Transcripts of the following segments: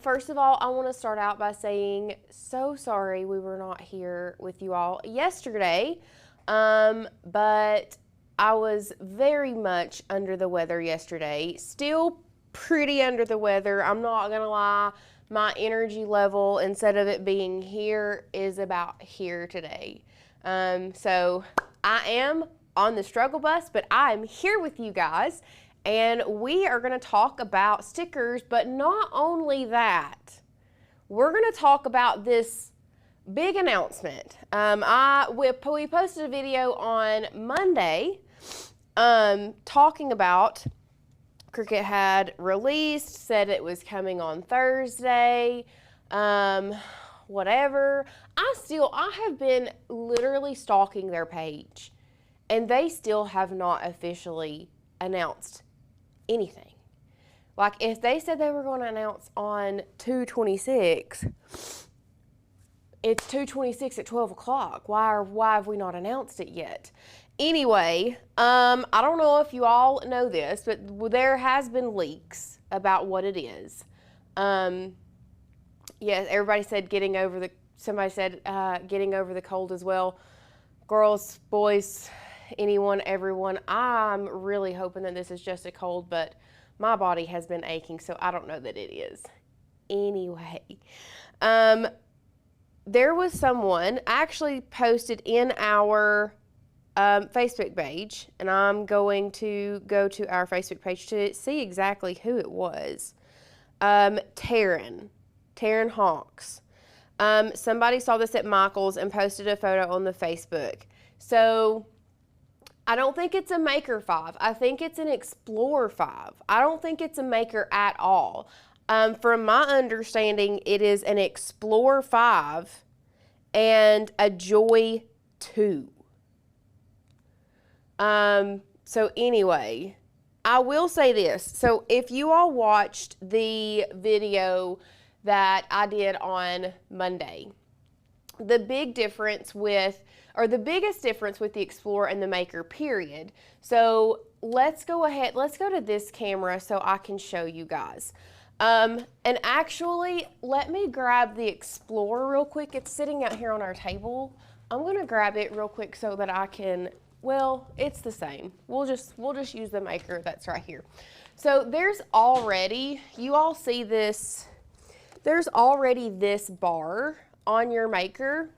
First of all, I want to start out by saying so sorry we were not here with you all yesterday, but I was very much under the weather yesterday. Still pretty under the weather. I'm not going to lie. My energy level, instead of it being here, is about here today. So I am on the struggle bus, but I'm here with you guys. And we are going to talk about stickers, but not only that, we're going to talk about this big announcement. We posted a video on Monday talking about Cricut had released, said it was coming on Thursday, whatever. I have been literally stalking their page, and they still have not officially announced anything. Like, if they said they were going to announce on 2/26, it's 2/26 at 12 o'clock. Why have we not announced it yet? Anyway, I don't know if you all know this, but there has been leaks about what it is. Yes, everybody said somebody said getting over the cold as well. Girls, boys, anyone, everyone, I'm really hoping that this is just a cold, but my body has been aching, so I don't know that it is. Anyway, there was someone actually posted in our Facebook page, and I'm going to go to our Facebook page to see exactly who it was. Taryn Hawks. Somebody saw this at Michael's and posted a photo on the Facebook. So I don't think it's a Maker 5. I think it's an Explorer 5. I don't think it's a Maker at all. From my understanding, it is an Explorer 5 and a Joy 2. So anyway, I will say this. So if you all watched the video that I did on Monday, the biggest difference with the Explorer and the Maker, period. So let's go to this camera so I can show you guys. And actually, let me grab the Explorer real quick. It's sitting out here on our table. I'm gonna grab it real quick so that I can, well, it's the same. We'll just use the Maker that's right here. So there's already, you all see this, there's already this bar on your Maker,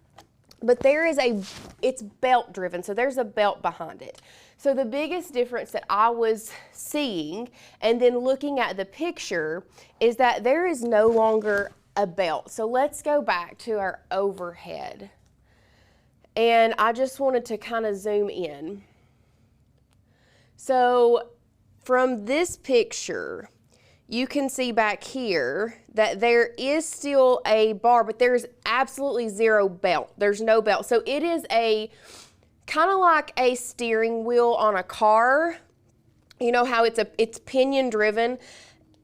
but it's belt driven, so there's a belt behind it. So the biggest difference that I was seeing, and then looking at the picture, is that there is no longer a belt. So let's go back to our overhead. And I just wanted to kind of zoom in. So from this picture, you can see back here that there is still a bar, but there's absolutely zero belt. There's no belt. So it is a kind of like a steering wheel on a car. You know how it's pinion driven.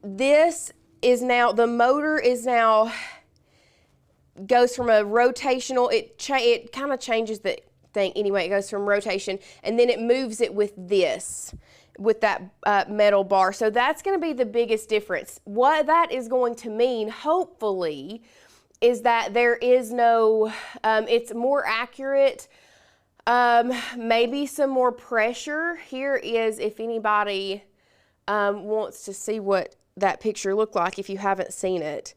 This is now, the motor is now, goes from a rotational, it kind of changes the thing. Anyway, it goes from rotation, and then it moves it with this, with that metal bar. So that's going to be the biggest difference. What that is going to mean, hopefully, is that there is no, it's more accurate, maybe some more pressure. Here is, if anybody wants to see what that picture looked like, if you haven't seen it.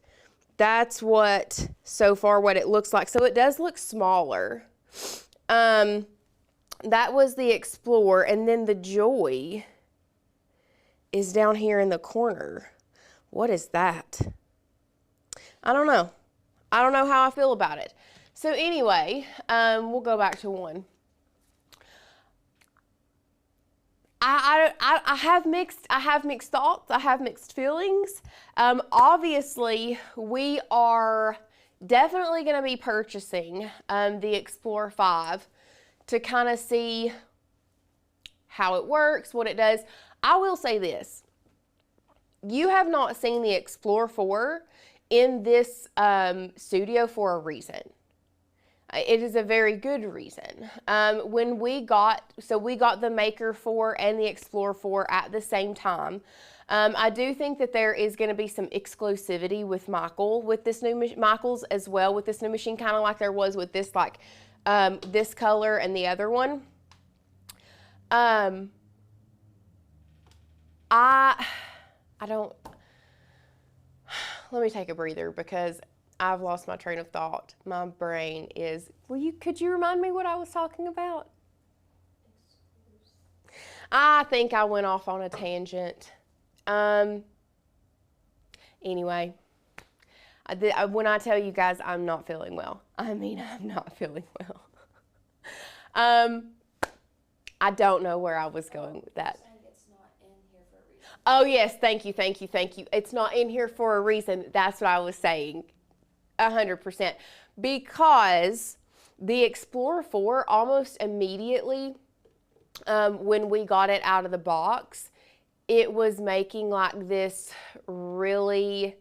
That's what, so far, what it looks like. So it does look smaller. That was the Explorer, and then the Joy is down here in the corner. What is that? I don't know. I don't know how I feel about it. So anyway, we'll go back to one. I have mixed thoughts. I have mixed feelings. Obviously, we are definitely going to be purchasing the Explorer 5 to kind of see how it works, what it does. I will say this. You have not seen the Explorer 4 in this studio for a reason. It is a very good reason. When we got the Maker 4 and the Explorer 4 at the same time. I do think that there is going to be some exclusivity with Michael's as well with this new machine, kind of like there was with this, like this color and the other one. I don't, let me take a breather because I've lost my train of thought. My brain is, could you remind me what I was talking about? I think I went off on a tangent. Anyway, when I tell you guys I'm not feeling well, I mean I'm not feeling well. I don't know where I was going with that. It's not in here for a reason. Oh yes, thank you. It's not in here for a reason. That's what I was saying, 100%. Because the Explorer 4 almost immediately, when we got it out of the box, it was making like this really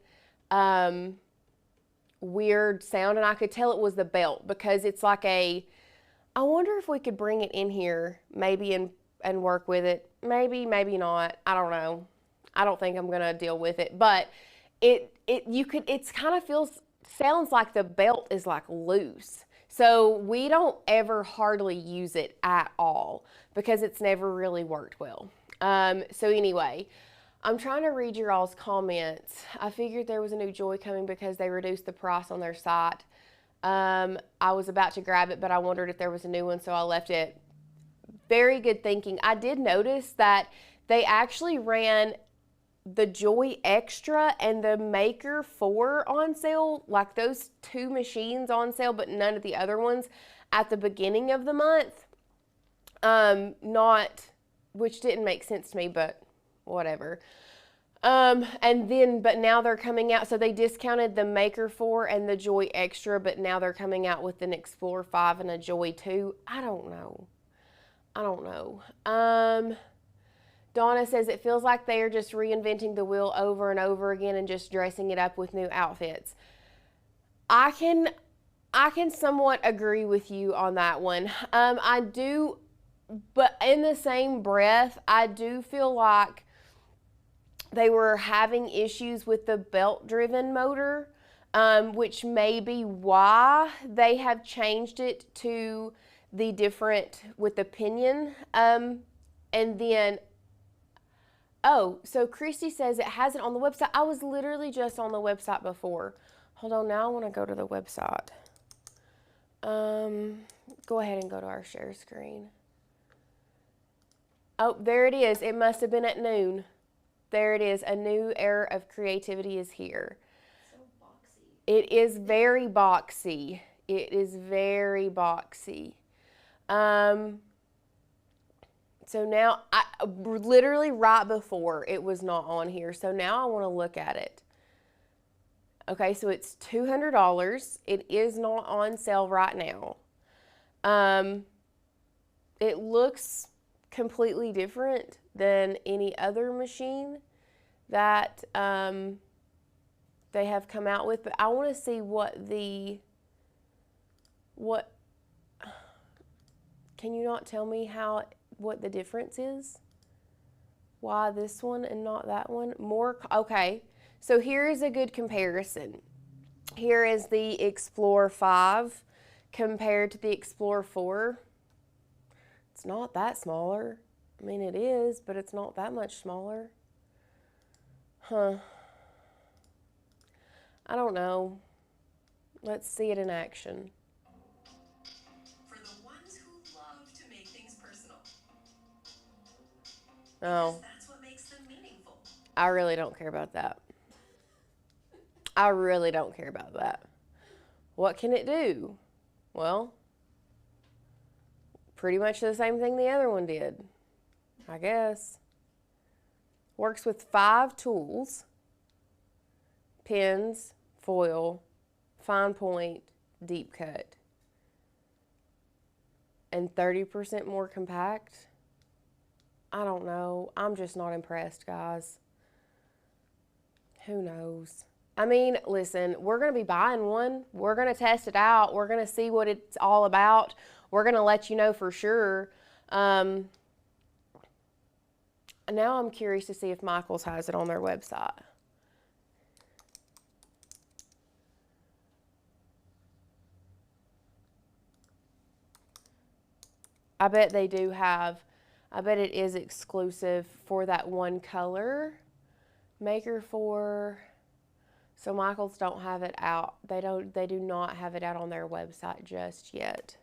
weird sound, and I could tell it was the belt because it's like I wonder if we could bring it in here maybe and work with it. Maybe not. I don't know. I don't think I'm gonna deal with it, but sounds like the belt is like loose. So we don't ever hardly use it at all because it's never really worked well. So anyway, I'm trying to read your all's comments. I figured there was a new Joy coming because they reduced the price on their site. I was about to grab it, but I wondered if there was a new one, so I left it. Very good thinking. I did notice that they actually ran the Joy Extra and the Maker 4 on sale, like those two machines on sale, but none of the other ones at the beginning of the month. Which didn't make sense to me, but whatever. But now they're coming out, so they discounted the Maker 4 and the Joy Extra, but now they're coming out with an Explorer 5 and a Joy 2. I don't know. Donna says it feels like they are just reinventing the wheel over and over again and just dressing it up with new outfits. I can somewhat agree with you on that one. I do, but in the same breath, I do feel like they were having issues with the belt-driven motor, which may be why they have changed it to the different with the pinion. And then, so Christy says it has it on the website. I was literally just on the website before. Hold on, now I want to go to the website. Go ahead and go to our share screen. Oh, there it is. It must have been at noon. There it is. A new era of creativity is here. So boxy. It is very boxy. So now, literally right before it was not on here. So now I want to look at it. Okay, so it's $200. It is not on sale right now. It looks completely different than any other machine that they have come out with, but I want to see can you not tell me what the difference is? Why this one and not that one? Okay, so here is a good comparison. Here is the Explorer 5 compared to the Explorer 4. It's not that smaller. I mean, it is, but it's not that much smaller. I don't know. Let's see it in action. For the ones who love to make things personal. Oh. Because that's what makes them meaningful. I really don't care about that. What can it do? Well, pretty much the same thing the other one did, I guess. Works with 5 tools: pins, foil, fine point, deep cut, and 30% more compact. I don't know. I'm just not impressed, guys. Who knows? I mean, listen, we're going to be buying one. We're going to test it out. We're going to see what it's all about. We're going to let you know for sure. Now I'm curious to see if Michael's has it on their website. I bet they do have, I bet it is exclusive for that one color. Maker for, so Michael's don't have it out. They do not have it out on their website just yet.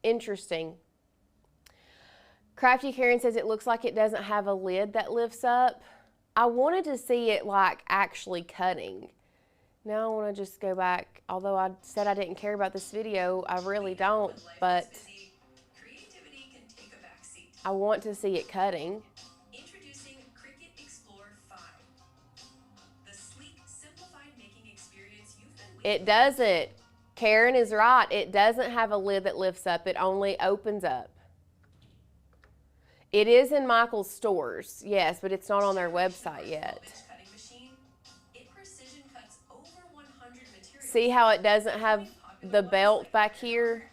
Interesting. Crafty Karen says it looks like it doesn't have a lid that lifts up. I wanted to see it like actually cutting. Now I want to just go back, although I said I didn't care about this video, I really don't, but Creativity can take a back seat. I want to see it cutting. Introducing Cricut Explore 5. The sleek, simplified making experience you've been waiting It doesn't. Karen is right. It doesn't have a lid that lifts up. It only opens up. It is in Michael's stores, yes, but it's not on their website yet. cutting machine. It precision cuts over 100 materials. See how it doesn't have the belt back here?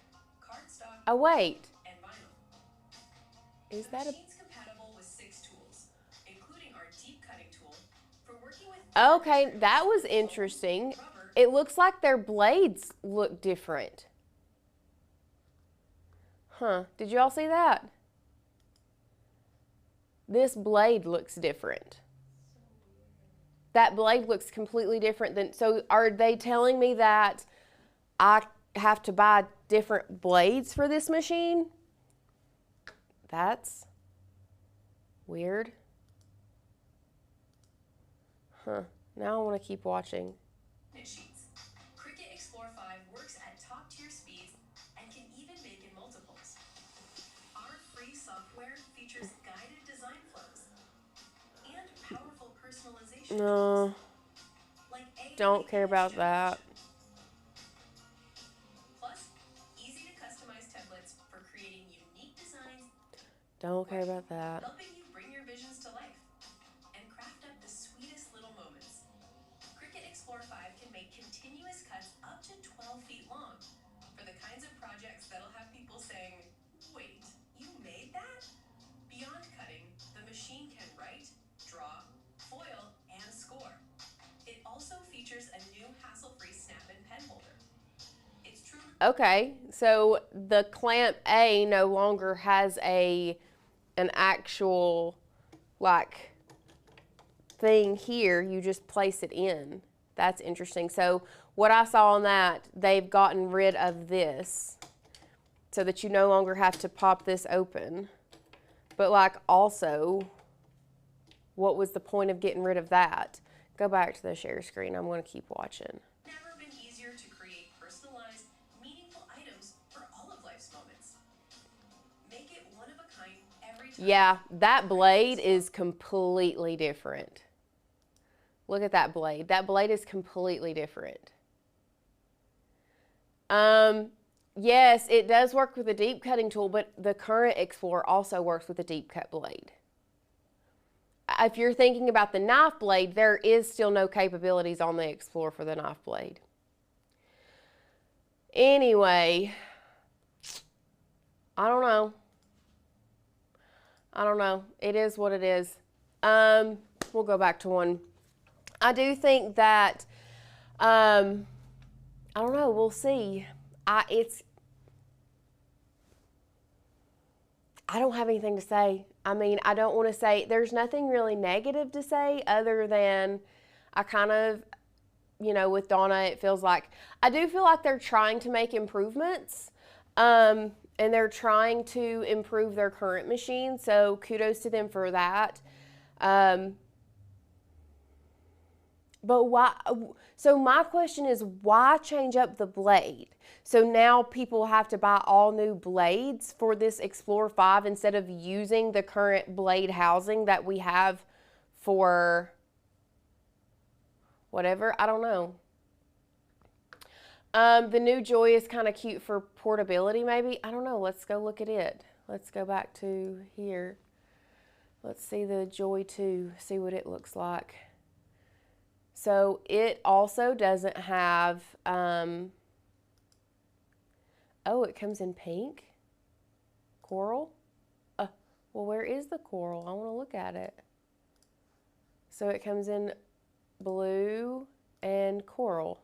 Cardstock Oh, wait. and vinyl. Is The that a... machine's compatible with 6 tools, including our deep cutting tool for working with Okay, that was interesting. It looks like their blades look different. Huh, did you all see that? This blade looks different. That blade looks completely different than, so are they telling me that I have to buy different blades for this machine? That's weird. Huh, now I want to keep watching. sheets. Cricut Explore 5 works at top-tier speeds and can even make in multiples. Our free software features guided design flows and powerful personalization No, tools like AI don't care about image that. generation. Plus, easy to customize templates for creating unique designs, Don't care about that. helping you bring your visions to life and craft up the sweetest little moments. Cricut Explore 5 can make continuous cuts up to 12 feet long for the kinds of projects that'll have people saying, wait, you made that? Beyond cutting, the machine can write, draw, foil, and score. It also features a new hassle-free snap and pen holder. It's truly Okay, so the clamp A no longer has an actual like thing here. You just place it in. That's interesting. So what I saw on that, they've gotten rid of this so that you no longer have to pop this open. But like also, what was the point of getting rid of that? Go back to the share screen. I'm going to keep watching. never been easier to create personalized, meaningful items for all of life's moments. Make it one of a kind every time. Yeah, that blade is completely different. Look at that blade. That blade is completely different. Yes, it does work with a deep cutting tool, but the current Explorer also works with a deep cut blade. If you're thinking about the knife blade, there is still no capabilities on the Explorer for the knife blade. Anyway, I don't know. I don't know. It is what it is. We'll go back to one. I do think that, I don't know, we'll see. I don't have anything to say. I mean, I don't want to say, there's nothing really negative to say other than I kind of, you know, with Donna, it feels like, I do feel like they're trying to make improvements. And they're trying to improve their current machine, so kudos to them for that. But why? So my question is, why change up the blade? So now people have to buy all new blades for this Explorer 5 instead of using the current blade housing that we have for whatever. I don't know. The new Joy is kind of cute for portability, maybe. I don't know. Let's go look at it. Let's go back to here. Let's see the Joy 2, see what it looks like. So it also doesn't have Oh, it comes in pink? Coral? Well, where is the coral? I want to look at it. So it comes in blue and coral.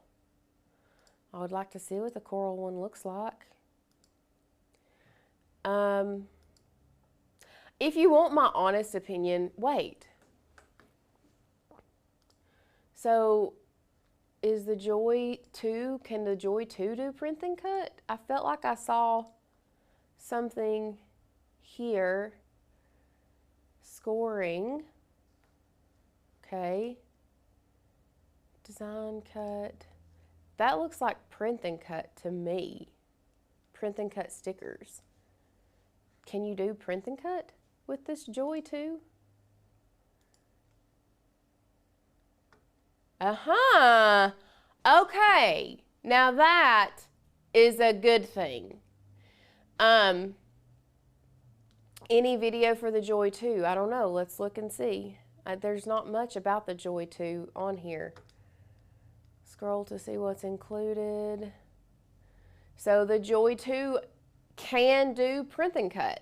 I would like to see what the coral one looks like. If you want my honest opinion, wait. So is the Joy 2, can the Joy 2 do print and cut? I felt like I saw something here. Scoring. Okay. Design cut. That looks like print and cut to me. Print and cut stickers. Can you do print and cut with this Joy 2? Okay. Now that is a good thing. Any video for the Joy 2? I don't know. Let's look and see. There's not much about the Joy 2 on here. Scroll to see what's included. So the Joy 2 can do print and cut.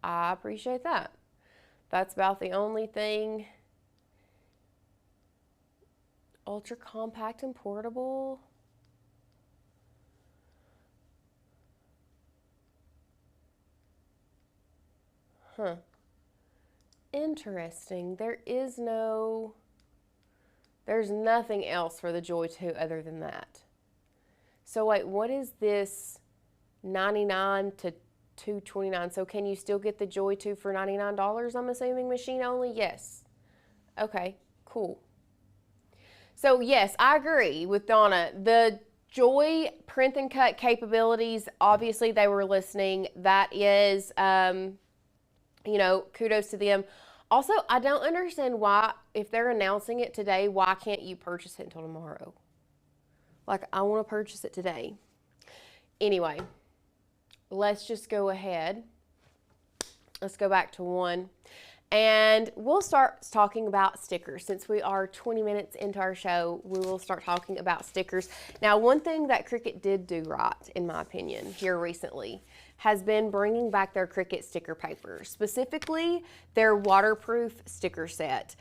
I appreciate that. That's about the only thing. Ultra compact and portable. Interesting. There's nothing else for the Joy 2 other than that. So wait, what is this $99 to $229? So can you still get the Joy 2 for $99? I'm assuming machine only? Yes. Okay, cool. So yes, I agree with Donna. The Joy print and cut capabilities, obviously they were listening. That is, kudos to them. Also, I don't understand why, if they're announcing it today, why can't you purchase it until tomorrow? Like, I want to purchase it today. Anyway, let's just go ahead. Let's go back to one. And we'll start talking about stickers. Since we are 20 minutes into our show, we will start talking about stickers. Now, one thing that Cricut did do right, in my opinion, here recently, has been bringing back their Cricut sticker paper, specifically their waterproof sticker set.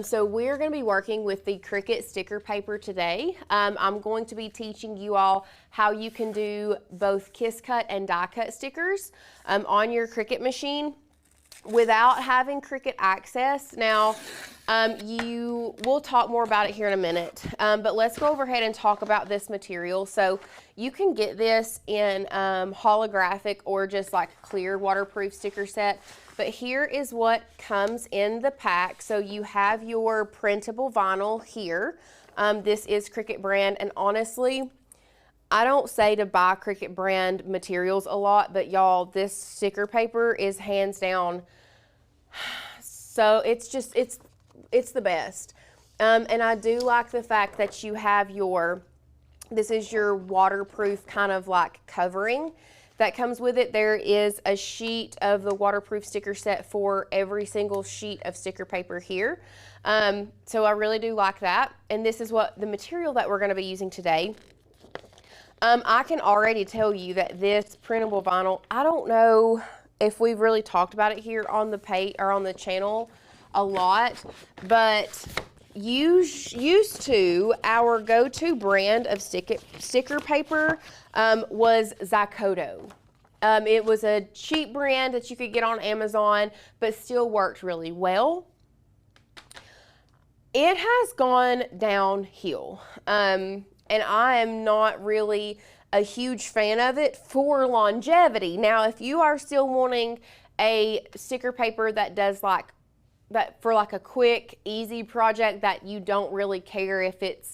So we're going to be working with the Cricut sticker paper today. I'm going to be teaching you all how you can do both kiss cut and die cut stickers on your Cricut machine without having Cricut access. Now, we'll talk more about it here in a minute, but let's go ahead and talk about this material. So you can get this in holographic or just like clear waterproof sticker set, but here is what comes in the pack. So you have your printable vinyl here. This is Cricut brand, and honestly, I don't say to buy Cricut brand materials a lot, but y'all, this sticker paper is hands down. So it's the best. And I do like the fact that you have this is your waterproof kind of like covering that comes with it. There is a sheet of the waterproof sticker set for every single sheet of sticker paper here. So I really do like that. And this is what the material that we're going to be using today. I can already tell you that this printable vinyl, I don't know if we've really talked about it here on the page or on the channel a lot, but used to our go-to brand of sticker paper was Zykoto. It was a cheap brand that you could get on Amazon, but still worked really well. It has gone downhill. And I am not really a huge fan of it for longevity. Now, if you are still wanting a sticker paper that does like that for like a quick, easy project that you don't really care if it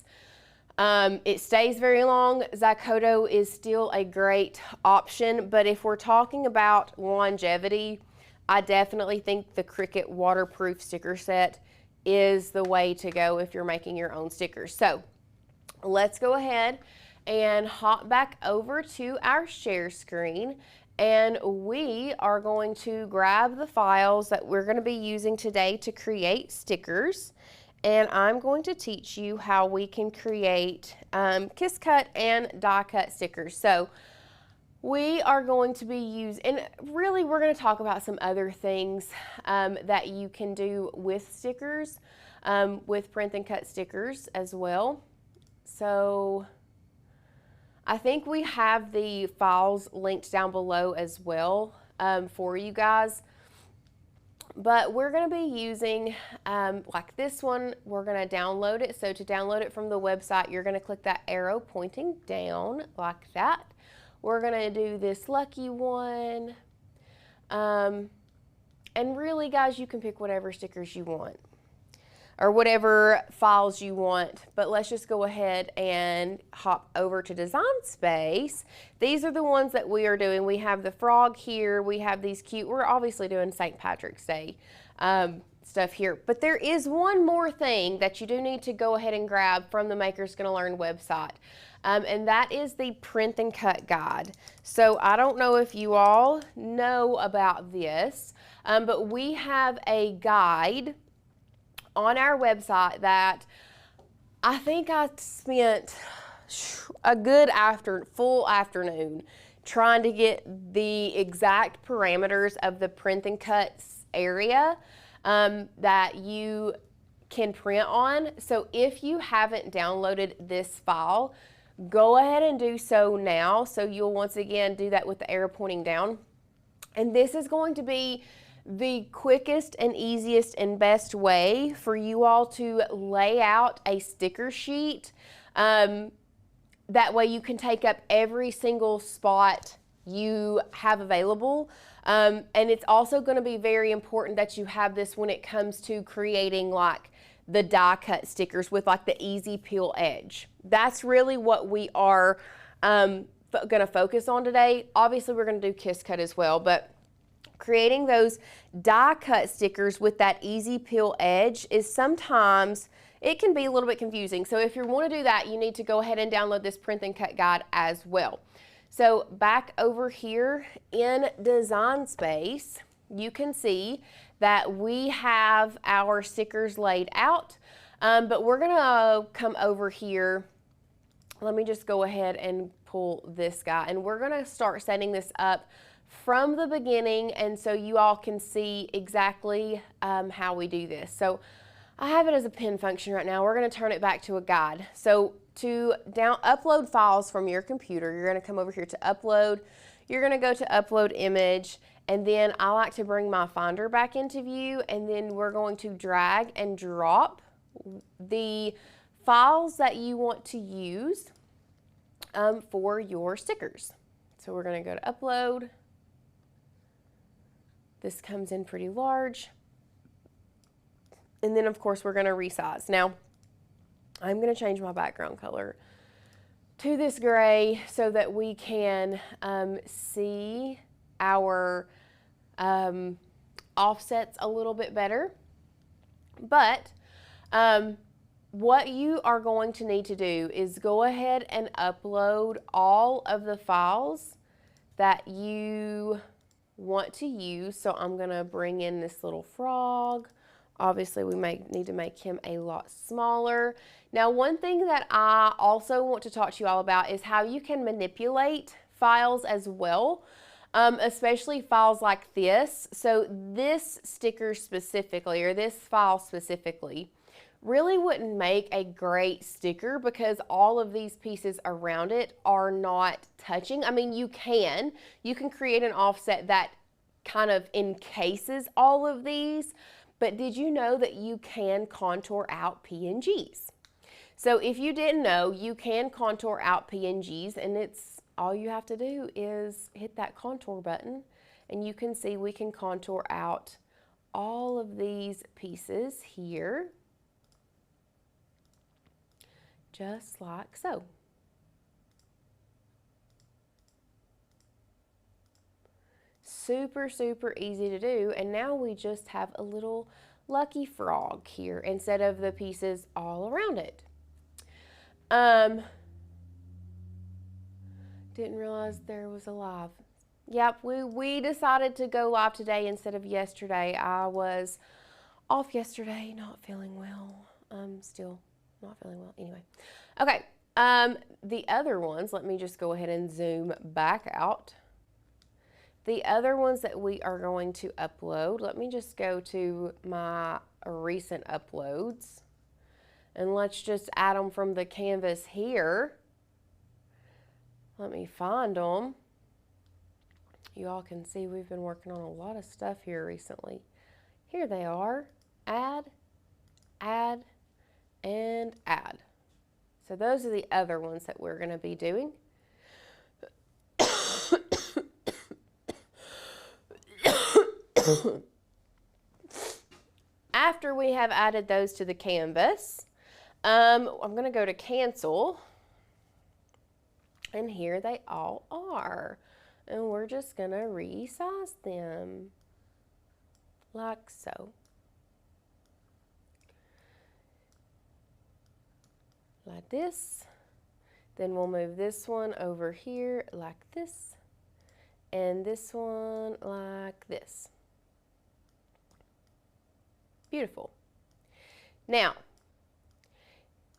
stays very long, Zykoto is still a great option. But if we're talking about longevity, I definitely think the Cricut waterproof sticker set is the way to go if you're making your own stickers. So let's go ahead and hop back over to our share screen, and we are going to grab the files that we're going to be using today to create stickers. and I'm going to teach you how we can create kiss cut and die cut stickers. So we are going to be using, and really we're going to talk about some other things that you can do with stickers, with print and cut stickers as well. So I think we have the files linked down below as well for you guys. But we're going to be using, like this one, we're going to download it. So to download it from the website, you're going to click that arrow pointing down like that. We're going to do this lucky one. And really, guys, you can pick whatever stickers you want or whatever files you want. But let's just go ahead and hop over to Design Space. These are the ones that we are doing. We have the frog here. We have these cute, we're obviously doing St. Patrick's Day stuff here. But there is one more thing that you do need to go ahead and grab from the Makers Gonna Learn website. And that is the print and cut guide. So I don't know if you all know about this, but we have a guide on our website that I think I spent a good full afternoon trying to get the exact parameters of the print and cuts area that you can print on. So if you haven't downloaded this file, go ahead and do so now. So you'll once again do that with the arrow pointing down. And this is going to be the quickest and easiest and best way for you all to lay out a sticker sheet. That way you can take up every single spot you have available. And it's also going to be very important that you have this when it comes to creating like the die cut stickers with like the easy peel edge. That's really what we are going to focus on today. Obviously we're going to do kiss cut as well, but creating those die cut stickers with that easy peel edge is sometimes, it can be a little bit confusing. So if you want to do that, you need to go ahead and download this print and cut guide as well. So back over here in Design Space, you can see that we have our stickers laid out, but we're gonna come over here. Let me just go ahead and pull this guy, and we're gonna start setting this up from the beginning, and so you all can see exactly how we do this. So I have it as a pin function right now. We're going to turn it back to a guide. So to upload files from your computer, you're going to come over here to upload. You're going to go to upload image, and then I like to bring my Finder back into view, and then we're going to drag and drop the files that you want to use for your stickers. So we're going to go to upload. This comes in pretty large. And then of course we're going to resize. Now I'm going to change my background color to this gray so that we can see our offsets a little bit better. But what you are going to need to do is go ahead and upload all of the files that you want to use. So I'm going to bring in this little frog. Obviously we may need to make him a lot smaller. Now one thing that I also want to talk to you all about is how you can manipulate files as well, especially files like this. So this sticker specifically, or this file specifically, really wouldn't make a great sticker because all of these pieces around it are not touching. I mean, you can create an offset that kind of encases all of these, but did you know that you can contour out PNGs? So if you didn't know, you can contour out PNGs, and it's all you have to do is hit that contour button, and you can see we can contour out all of these pieces here. Just like so. Super, super easy to do. And now we just have a little lucky frog here instead of the pieces all around it. Didn't realize there was a live. Yep, we decided to go live today instead of yesterday. I was off yesterday, not feeling well. I'm still not feeling well. Anyway. Okay. The other ones, let me just go ahead and zoom back out. The other ones that we are going to upload, let me just go to my recent uploads. And let's just add them from the canvas here. Let me find them. You all can see we've been working on a lot of stuff here recently. Here they are. Add, add, and add. So those are the other ones that we're going to be doing. After we have added those to the canvas, I'm going to go to cancel. And here they all are. And we're just going to resize them like so. Like this. Then we'll move this one over here like this. And this one like this. Beautiful. Now,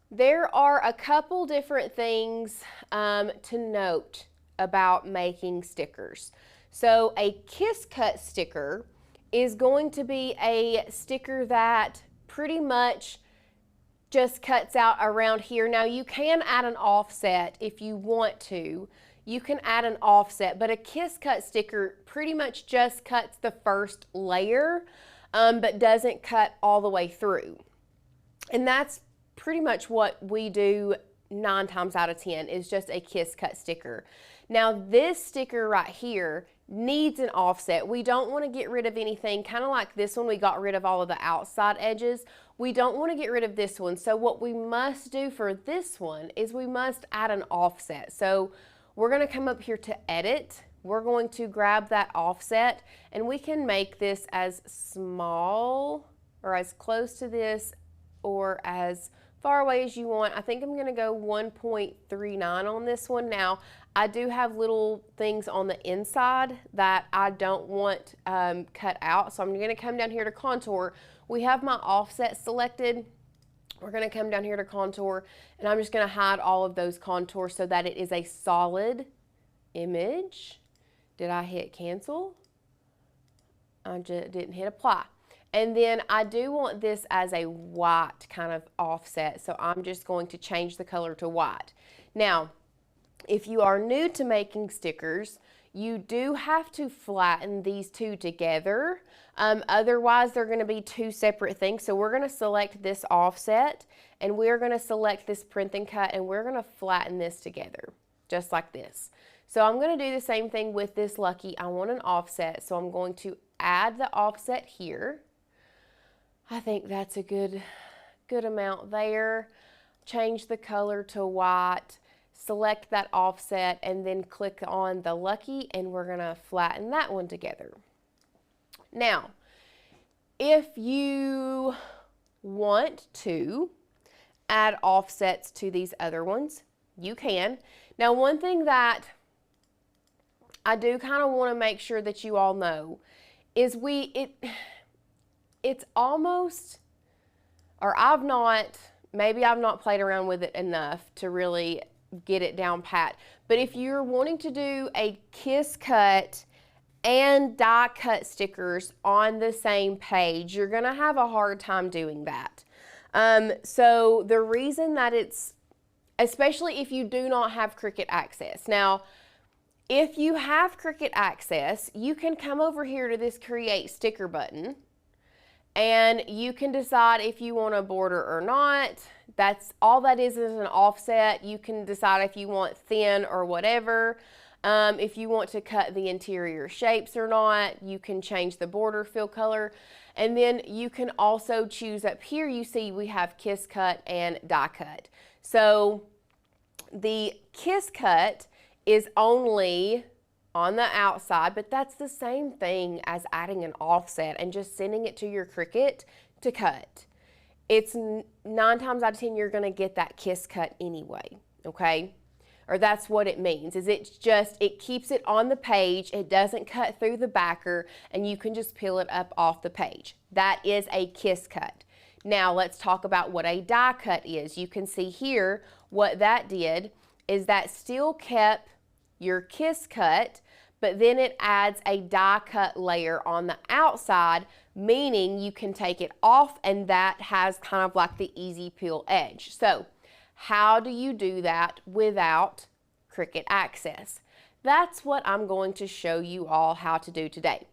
there are a couple different things to note about making stickers. So a Kiss Cut sticker is going to be a sticker that pretty much just cuts out around here. Now you can add an offset if you want to. You can add an offset, but a Kiss Cut sticker pretty much just cuts the first layer, but doesn't cut all the way through. And that's pretty much what we do 9 times out of 10 is just a Kiss Cut sticker. Now this sticker right here needs an offset. We don't want to get rid of anything, kind of like this one, we got rid of all of the outside edges. We don't want to get rid of this one. So what we must do for this one is we must add an offset. So we're going to come up here to edit. We're going to grab that offset and we can make this as small or as close to this or as far away as you want. I think I'm going to go 1.39 on this one. Now, I do have little things on the inside that I don't want cut out. So I'm going to come down here to contour. We have my offset selected. We're going to come down here to contour and I'm just going to hide all of those contours so that it is a solid image. Did I hit cancel? I just didn't hit apply. And then I do want this as a white kind of offset, so I'm just going to change the color to white. Now, if you are new to making stickers, you do have to flatten these two together. Otherwise, they're going to be two separate things. So we're going to select this offset, and we're going to select this print and cut, and we're going to flatten this together, just like this. So I'm going to do the same thing with this Lucky. I want an offset, so I'm going to add the offset here. I think that's a good amount there. Change the color to white, select that offset, and then click on the Lucky, and we're going to flatten that one together. Now, if you want to add offsets to these other ones, you can. Now, one thing that I do kind of want to make sure that you all know is it's almost, or maybe I've not played around with it enough to really get it down pat. But if you're wanting to do a Kiss Cut and die cut stickers on the same page, you're going to have a hard time doing that. So the reason that especially if you do not have Cricut access. Now, if you have Cricut access, you can come over here to this Create Sticker button, and you can decide if you want a border or not. That's all that is an offset. You can decide if you want thin or whatever. If you want to cut the interior shapes or not, you can change the border fill color. And then you can also choose up here, you see we have Kiss Cut and Die Cut. So the Kiss Cut is only on the outside, but that's the same thing as adding an offset and just sending it to your Cricut to cut. It's 9 times out of 10 you're going to get that Kiss Cut anyway, okay? Or that's what it means, is it keeps it on the page, it doesn't cut through the backer, and you can just peel it up off the page. That is a Kiss Cut. Now let's talk about what a die cut is. You can see here what that did is that still kept your kiss cut, but then it adds a die cut layer on the outside, meaning you can take it off and that has kind of like the easy peel edge. So how do you do that without Cricut Access? That's what I'm going to show you all how to do today.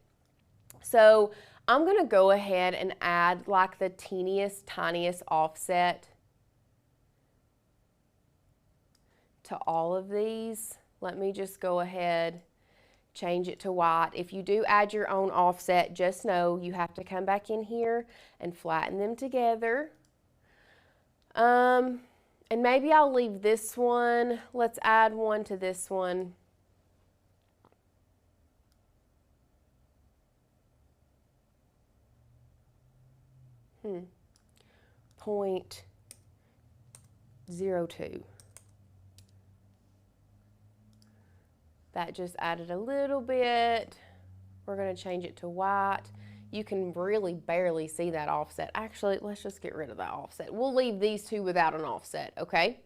So I'm going to go ahead and add like the teeniest, tiniest offset to all of these. Let me just go ahead, change it to white. If you do add your own offset, just know you have to come back in here and flatten them together. And maybe I'll leave this one. Let's add one to this one. .02. That just added a little bit. We're going to change it to white. You can really barely see that offset. Actually, let's just get rid of that offset. We'll leave these two without an offset, okay?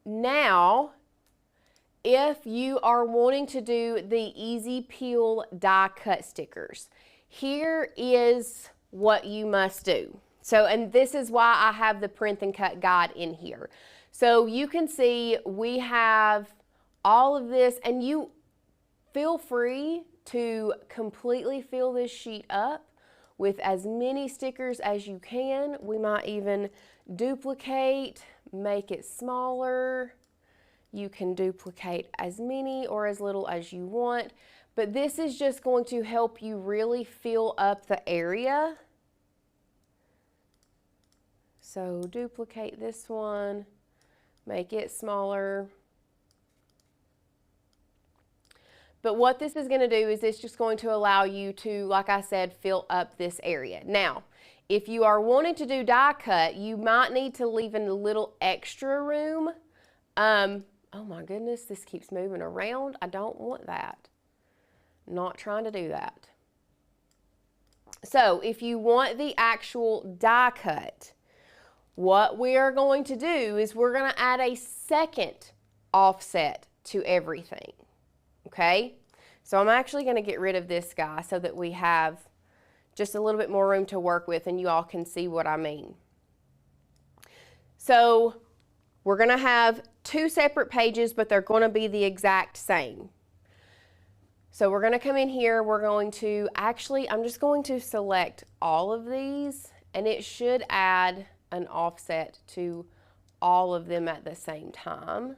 Now, if you are wanting to do the easy peel die cut stickers, here is what you must do. So, and this is why I have the print and cut guide in here. So you can see we have all of this, and you feel free to completely fill this sheet up with as many stickers as you can. We might even duplicate, make it smaller. You can duplicate as many or as little as you want, but this is just going to help you really fill up the area. So duplicate this one, make it smaller. But what this is going to do is it's just going to allow you to, like I said, fill up this area. Now, if you are wanting to do die cut, you might need to leave in a little extra room. Oh my goodness, this keeps moving around. I don't want that. I'm not trying to do that. So if you want the actual die cut, what we are going to do is we're going to add a second offset to everything, okay? So I'm actually going to get rid of this guy so that we have just a little bit more room to work with and you all can see what I mean. So we're going to have two separate pages, but they're going to be the exact same. So we're going to come in here, we're going to, actually, I'm just going to select all of these, and it should add an offset to all of them at the same time.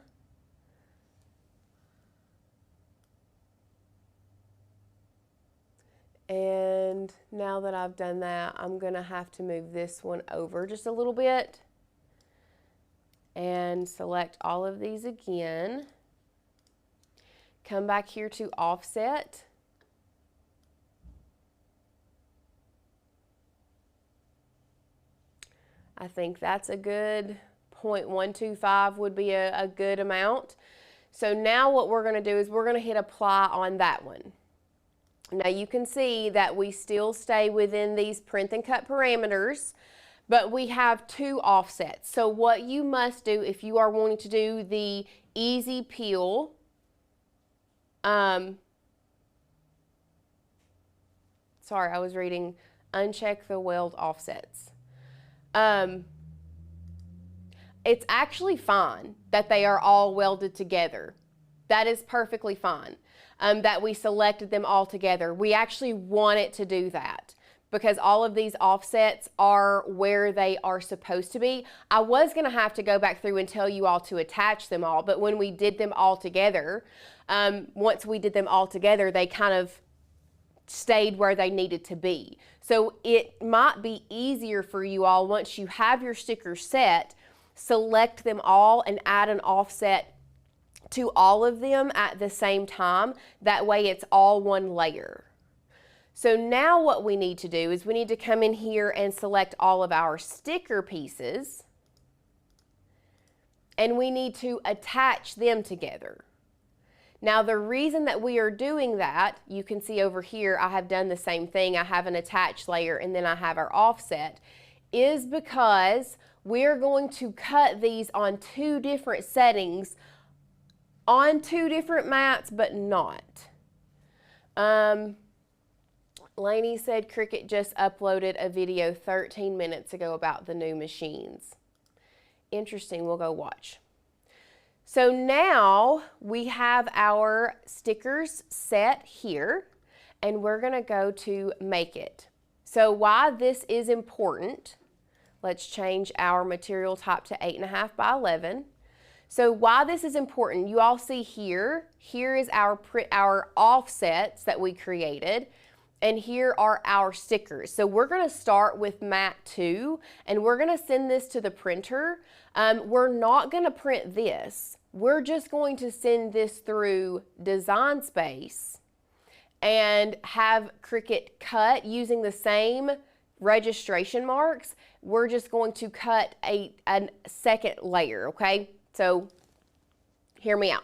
And now that I've done that, I'm going to have to move this one over just a little bit and select all of these again. Come back here to offset. I think that's a good 0.125 would be a good amount. So now what we're going to do is we're going to hit apply on that one. Now you can see that we still stay within these print and cut parameters, but we have two offsets. So what you must do if you are wanting to do the easy peel, sorry, I was reading uncheck the weld offsets. It's actually fine that they are all welded together. That is perfectly fine. That we selected them all together. We actually want it to do that because all of these offsets are where they are supposed to be. I was going to have to go back through and tell you all to attach them all, but when we did them all together, once we did them all together, they kind of stayed where they needed to be. So it might be easier for you all, once you have your stickers set, select them all and add an offset to all of them at the same time. That way it's all one layer. So now what we need to do is we need to come in here and select all of our sticker pieces, and we need to attach them together. Now the reason that we are doing that, you can see over here, I have done the same thing. I have an attached layer and then I have our offset, is because we're going to cut these on 2 different settings, on 2 different mats, but not. Lainey said Cricut just uploaded a video 13 minutes ago about the new machines. Interesting, we'll go watch. So now we have our stickers set here and we're gonna go to make it. So why this is important, let's change our material type to 8.5 by 11. So why this is important, you all see here is our offsets that we created, and here are our stickers. So we're gonna start with mat 2, and we're gonna send this to the printer. We're not gonna print this. We're just going to send this through Design Space and have Cricut cut using the same registration marks. We're just going to cut a second layer, okay? So hear me out.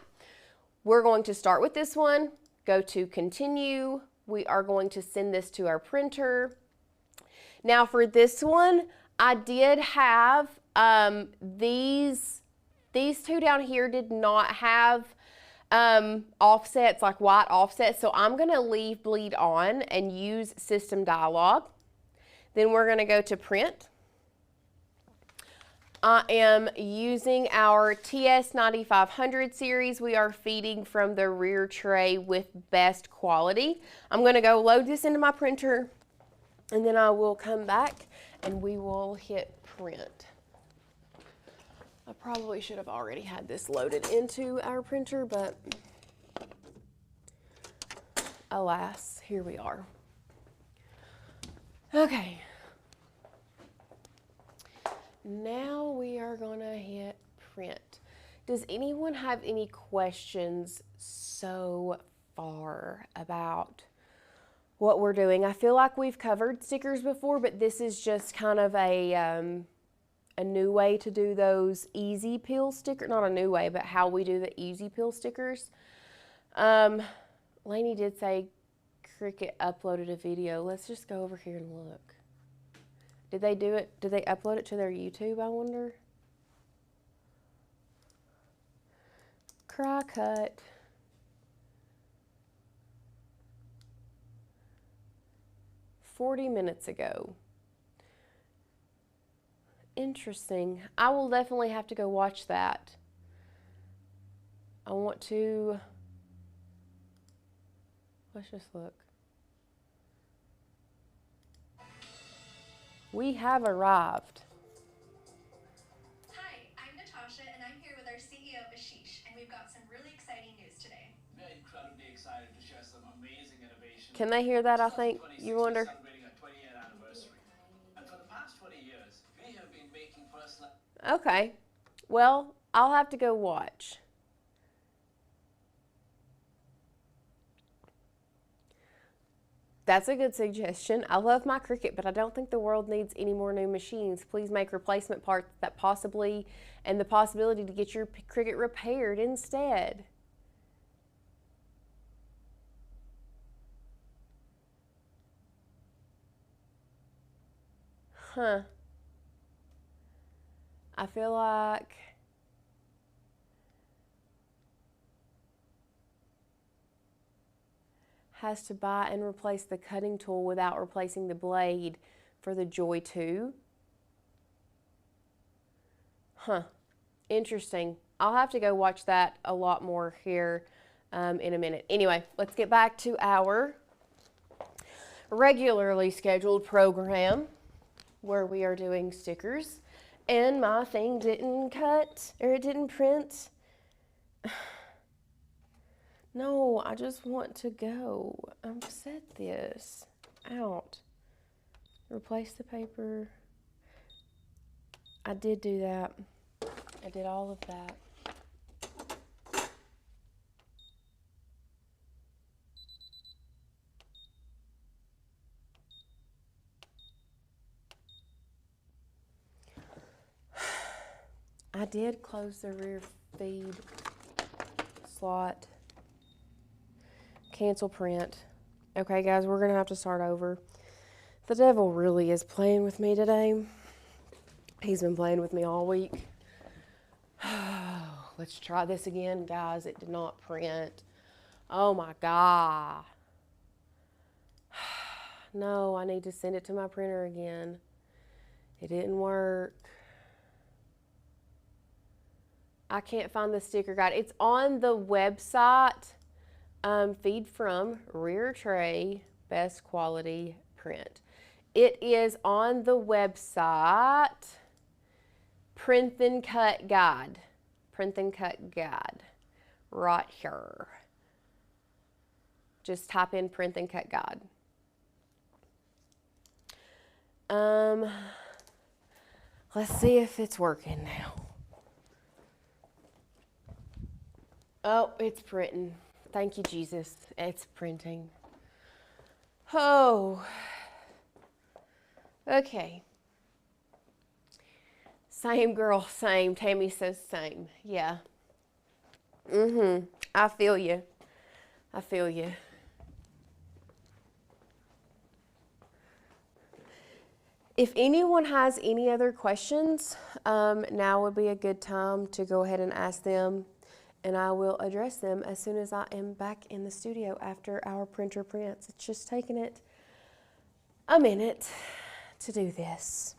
We're going to start with this one, go to continue. We are going to send this to our printer. Now for this one, I did have these 2 down here did not have offsets, like white offsets. So I'm gonna leave bleed on and use system dialog. Then we're gonna go to print. I am using our TS9500 series. We are feeding from the rear tray with best quality. I'm gonna go load this into my printer and then I will come back and we will hit print. I probably should have already had this loaded into our printer, but alas, here we are. Okay. Now we are gonna hit print. Does anyone have any questions so far about what we're doing? I feel like we've covered stickers before, but this is just kind of a new way to do those easy peel stickers. Not a new way, but how we do the easy peel stickers. Lainey did say Cricut uploaded a video. Let's just go over here and look. Did they do it? Did they upload it to their YouTube, I wonder? Cricut. $40 minutes ago. Interesting. I will definitely have to go watch that. I want to, let's just look. We have arrived. Hi, I'm Natasha, and I'm here with our CEO, Ashish, and we've got some really exciting news today. We're incredibly excited to share some amazing innovation. Can they hear that, I think? You wonder? Celebrating our 20-year anniversary. And for the past 20 years, we have been making personal... Okay. Well, I'll have to go watch. That's a good suggestion. I love my Cricut, but I don't think the world needs any more new machines. Please make replacement parts that possibly, and the possibility to get your Cricut repaired instead. Huh. I feel like has to buy and replace the cutting tool without replacing the blade for the Joy 2. Huh. Interesting. I'll have to go watch that a lot more here in a minute. Anyway, let's get back to our regularly scheduled program where we are doing stickers. And my thing didn't cut, or it didn't print. No, I just want to go. Set this out. Replace the paper. I did do that. I did all of that. I did close the rear feed slot. Cancel print. Okay, guys, we're going to have to start over. The devil really is playing with me today. He's been playing with me all week. Let's try this again, guys. It did not print. Oh my God. No, I need to send it to my printer again. It didn't work. I can't find the sticker guide. It's on the website. Feed from rear tray, best quality print. It is on the website. Print and cut guide. Print and cut guide. Right here. Just type in print and cut guide. Let's see if it's working now. Oh, it's printing. Thank you, Jesus. It's printing. Oh. Okay. Same girl, same. Tammy says same. Yeah. I feel you. I feel you. If anyone has any other questions, now would be a good time to go ahead and ask them, and I will address them as soon as I am back in the studio after our printer prints. It's just taking it a minute to do this.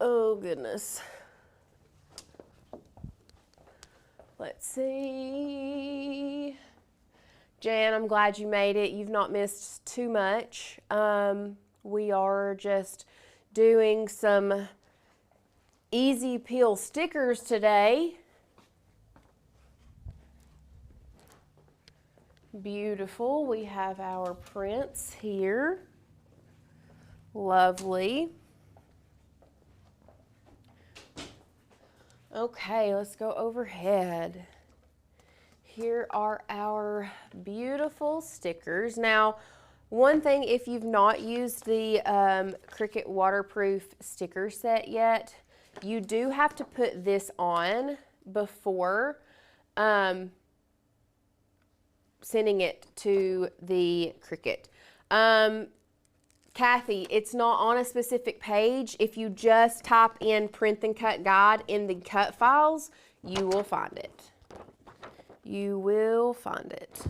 Oh, goodness. Let's see. Jan, I'm glad you made it. You've not missed too much. We are just doing some easy peel stickers today. Beautiful. We have our prints here. Lovely. Okay, let's go overhead. Here are our beautiful stickers. Now, one thing, if you've not used the Cricut waterproof sticker set yet, you do have to put this on before sending it to the Cricut. Kathy, it's not on a specific page. If you just type in print and cut guide in the cut files, you will find it. You will find it.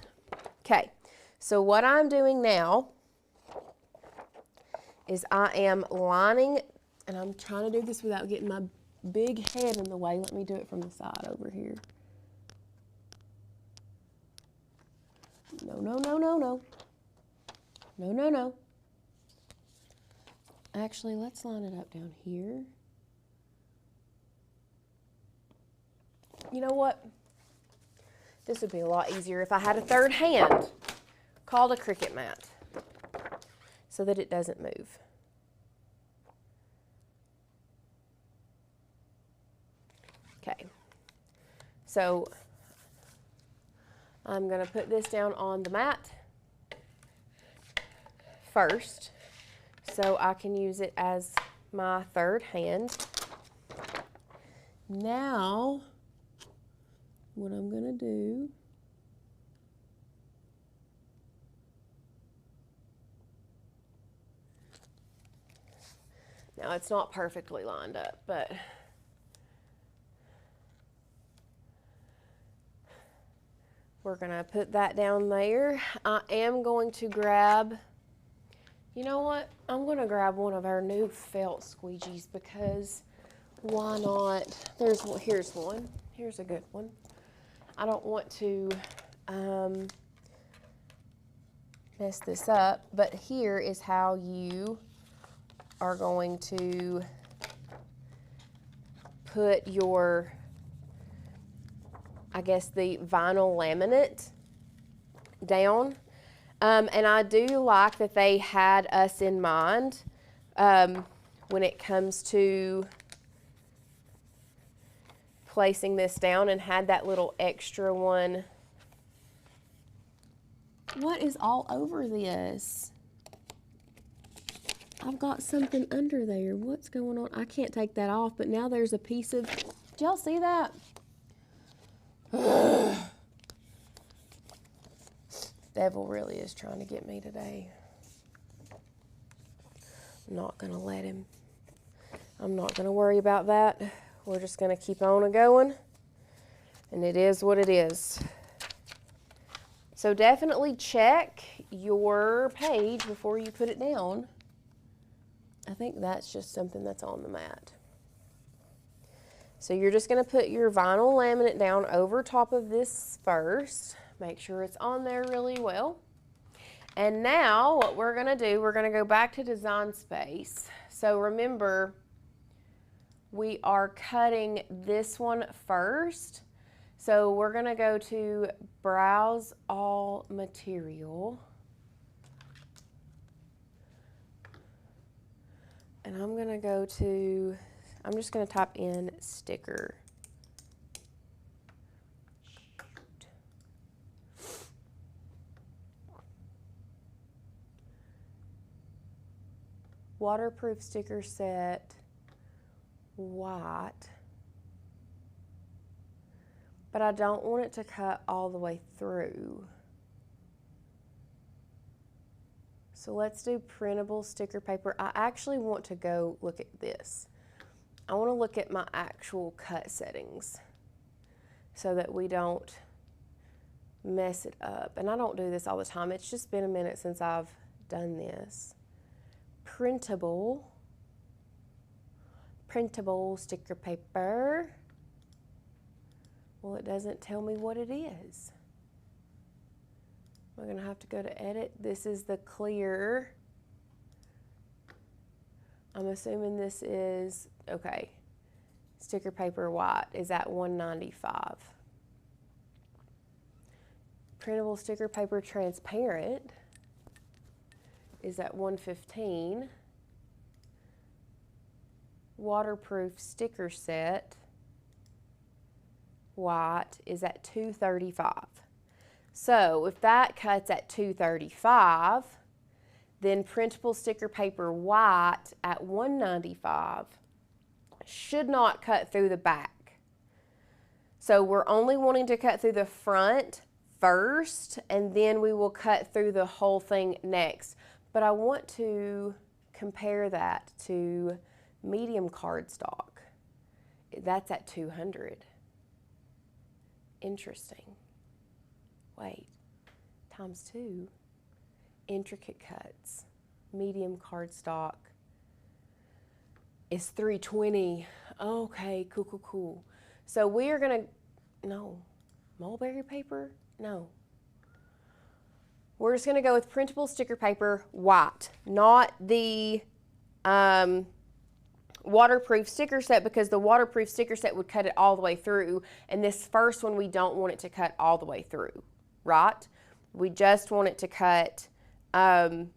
Okay, so what I'm doing now is I am lining, and I'm trying to do this without getting my big head in the way. Let me do it from the side over here. No, no, no, no, no. No, no, no. Actually, let's line it up down here. You know what? This would be a lot easier if I had a third hand called a Cricut mat so that it doesn't move. Okay, so I'm going to put this down on the mat first so I can use it as my third hand. Now, what I'm going to do now, it's not perfectly lined up, but we're going to put that down there. I am going to grab, you know what? I'm going to grab one of our new felt squeegees because why not? Here's one. Here's a good one. I don't want to mess this up, but here is how you are going to put your, I guess, the vinyl laminate down. And I do like that they had us in mind when it comes to placing this down and had that little extra one. What is all over this? I've got something under there. What's going on? I can't take that off, but now there's a piece of, did y'all see that? Devil really is trying to get me today. I'm not going to let him. I'm not going to worry about that. We're just going to keep on going. And it is what it is. So definitely check your page before you put it down. I think that's just something that's on the mat. So you're just going to put your vinyl laminate down over top of this first. Make sure it's on there really well. And now what we're going to do, we're going to go back to Design Space. So remember, we are cutting this one first. So we're going to go to Browse All Material. And I'm going to go to, I'm just going to type in sticker. Waterproof sticker set, white. But I don't want it to cut all the way through. So let's do printable sticker paper. I actually want to go look at this. I want to look at my actual cut settings so that we don't mess it up. And I don't do this all the time. It's just been a minute since I've done this. Printable sticker paper. Well, it doesn't tell me what it is. We're gonna have to go to edit. This is the clear. I'm assuming this is, okay. Sticker paper white is at $195. Printable sticker paper transparent is at $115. Waterproof sticker set white is at $235. So if that cuts at $235, then printable sticker paper white at $195 should not cut through the back. So we're only wanting to cut through the front first, and then we will cut through the whole thing next. But I want to compare that to medium cardstock. That's at $200. Interesting. Wait, times 2. Intricate cuts. Medium cardstock is $320. Okay, cool. So we are gonna, no, mulberry paper? No. We're just gonna go with printable sticker paper white, not the waterproof sticker set, because the waterproof sticker set would cut it all the way through, and this first one we don't want it to cut all the way through, right? We just want it to cut around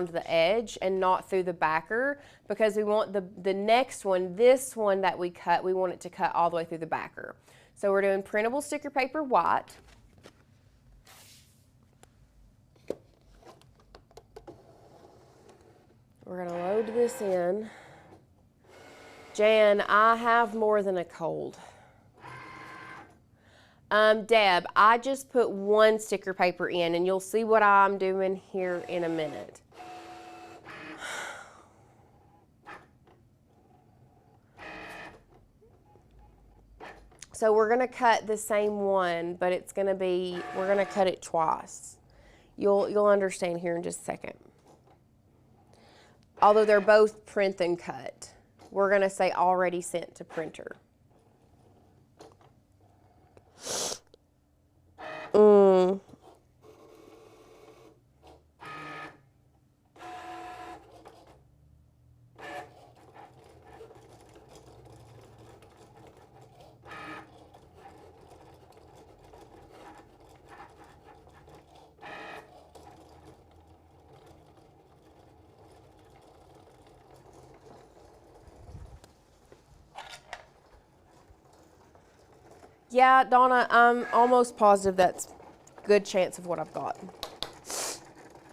the edge and not through the backer, because we want the next one, this one that we cut, we want it to cut all the way through the backer. So we're doing printable sticker paper white. We're gonna load this in. Jan, I have more than a cold. Deb, I just put one sticker paper in, and you'll see what I'm doing here in a minute. So we're gonna cut the same one, but it's gonna be, we're gonna cut it twice. You'll understand here in just a second. Although they're both print and cut, we're gonna say already sent to printer. Yeah, Donna, I'm almost positive that's a good chance of what I've got.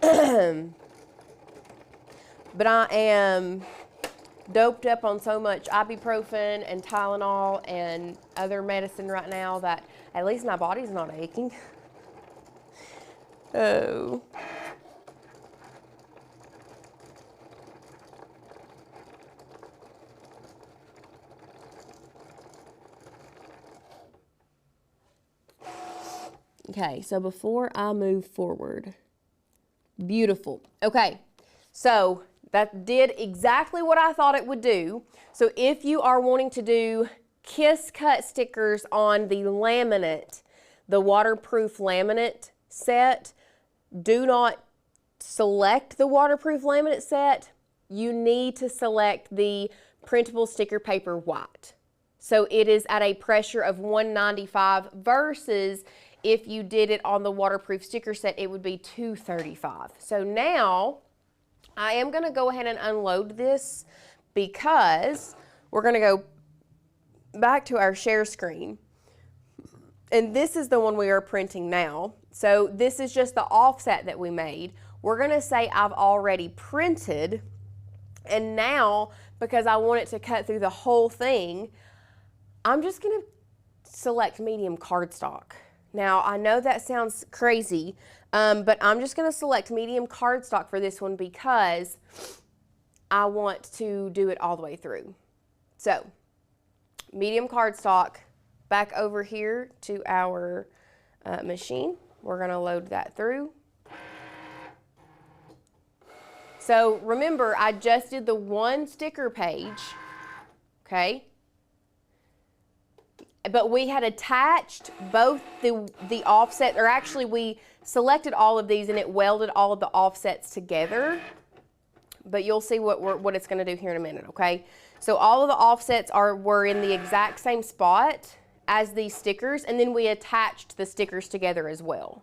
But I am doped up on so much ibuprofen and Tylenol and other medicine right now that at least my body's not aching. Oh. Okay, so before I move forward, beautiful. Okay, so that did exactly what I thought it would do. So if you are wanting to do Kiss Cut stickers on the laminate, the waterproof laminate set, do not select the waterproof laminate set. You need to select the printable sticker paper white. So it is at a pressure of 195 versus if you did it on the waterproof sticker set, it would be 235. So now I am going to go ahead and unload this because we're going to go back to our share screen. And this is the one we are printing now. So this is just the offset that we made. We're going to say I've already printed, and now because I want it to cut through the whole thing, I'm just going to select medium cardstock. Now I know that sounds crazy, but I'm just going to select medium cardstock for this one because I want to do it all the way through. So medium cardstock, back over here to our machine. We're going to load that through. So remember, I just did the one sticker page, okay? But we had attached both the offset, or actually we selected all of these and it welded all of the offsets together. But you'll see what it's going to do here in a minute, okay? So all of the offsets were in the exact same spot as these stickers, and then we attached the stickers together as well.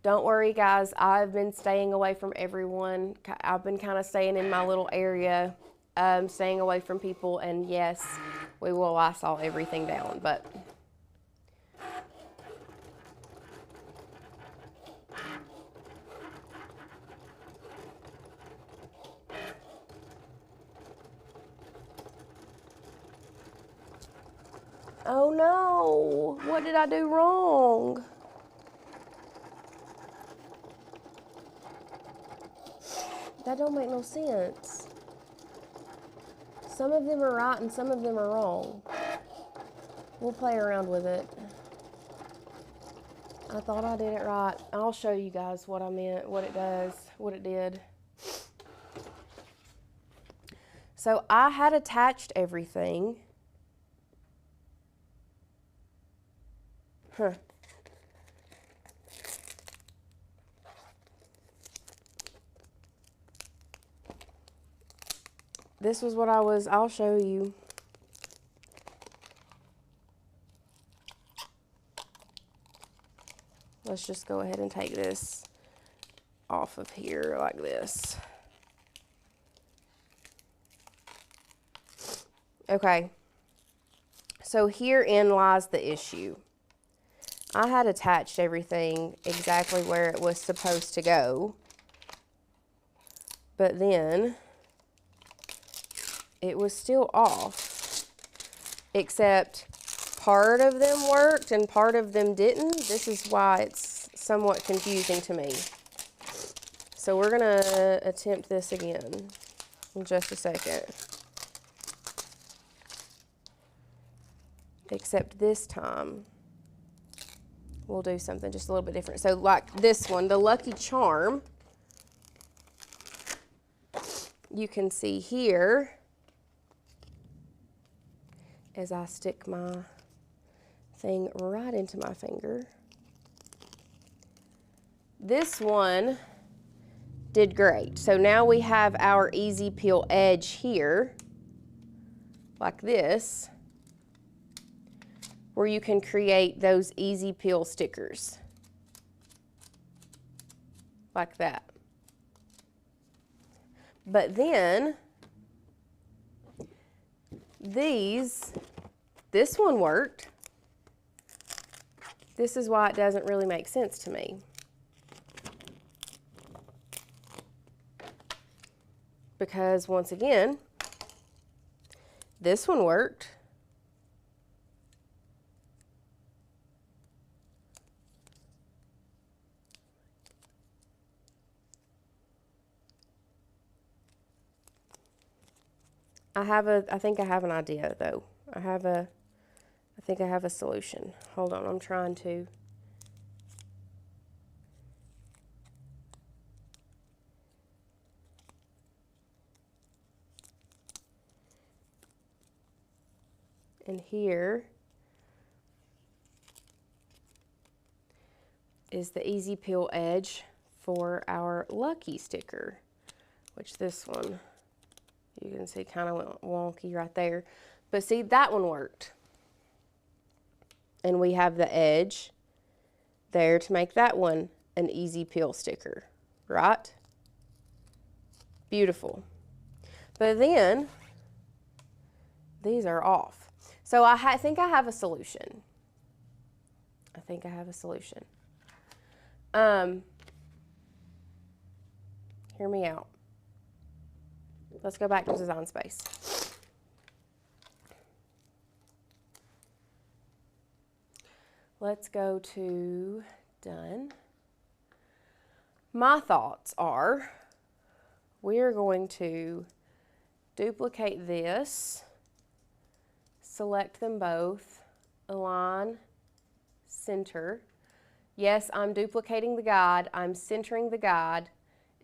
Don't worry, guys. I've been staying away from everyone. I've been kind of staying in my little area, staying away from people, and yes, we will Lysol everything down, but oh no, what did I do wrong? That don't make no sense. Some of them are right and some of them are wrong. We'll play around with it. I thought I did it right. I'll show you guys what I meant, what it does, what it did. So I had attached everything. This was what I'll show you. Let's just go ahead and take this off of here like this. Okay, so herein lies the issue. I had attached everything exactly where it was supposed to go, but then it was still off, except part of them worked and part of them didn't. This is why it's somewhat confusing to me. So we're gonna attempt this again in just a second. Except this time, we'll do something just a little bit different. So like this one, the Lucky Charm, you can see here, as I stick my thing right into my finger. This one did great. So now we have our easy peel edge here, like this, where you can create those easy peel stickers, like that. But then this one worked. This is why it doesn't really make sense to me. Because once again, this one worked. I think I have an idea though. I think I have a solution. Hold on, I'm trying to. And here is the easy peel edge for our lucky sticker, which this one, you can see kind of went wonky right there. But see, that one worked. And we have the edge there to make that one an easy peel sticker, right? Beautiful. But then, these are off. So I think I have a solution. I think I have a solution. Hear me out. Let's go back to Design Space. Let's go to Done. My thoughts are, we are going to duplicate this, select them both, align, center. Yes, I'm duplicating the guide, I'm centering the guide,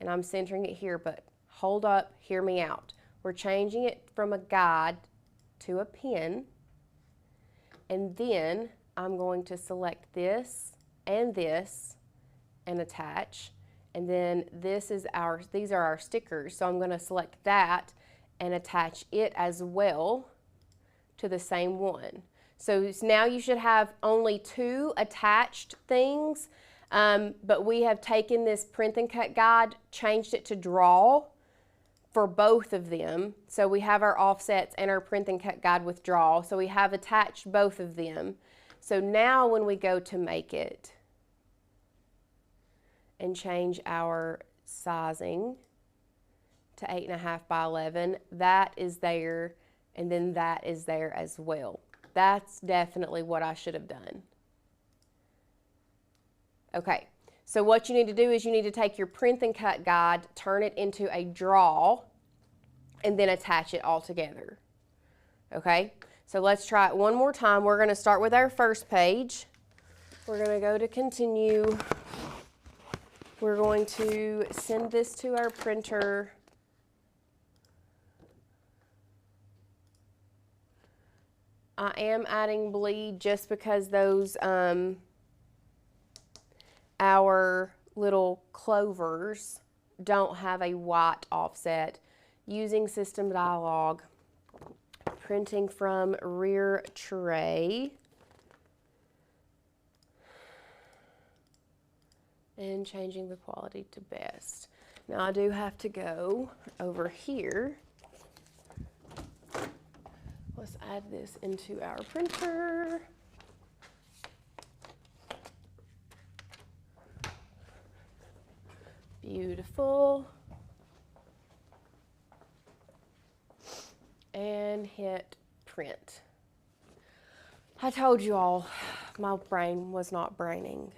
and I'm centering it here, but hold up, hear me out. We're changing it from a guide to a pin, and then I'm going to select this and attach, and then these are our stickers, so I'm going to select that and attach it as well to the same one. So now you should have only 2 attached things, but we have taken this print and cut guide, changed it to draw for both of them. So we have our offsets and our print and cut guide with draw. So we have attached both of them. So now when we go to make it and change our sizing to 8.5 by 11, that is there, and then that is there as well. That's definitely what I should have done. Okay, so what you need to do is you need to take your print and cut guide, turn it into a draw, and then attach it all together. Okay, so let's try it one more time. We're going to start with our first page. We're going to go to continue. We're going to send this to our printer. I am adding bleed just because those, our little clovers don't have a white offset. Using system dialog, printing from rear tray, and changing the quality to best. Now I do have to go over here. Let's add this into our printer. Beautiful. And hit print. I told you all my brain was not braining.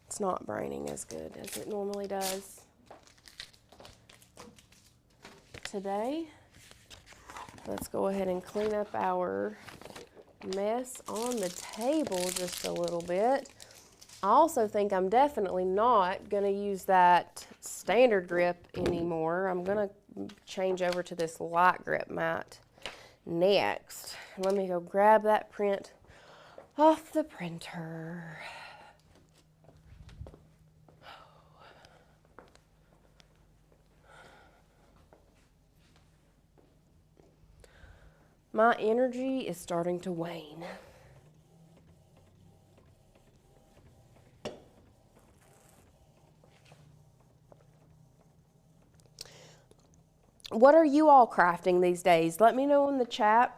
It's not braining as good as it normally does. Today, let's go ahead and clean up our mess on the table just a little bit. I also think I'm definitely not going to use that standard grip anymore. I'm going to change over to this light grip mat next. Let me go grab that print off the printer. My energy is starting to wane. What are you all crafting these days? Let me know in the chat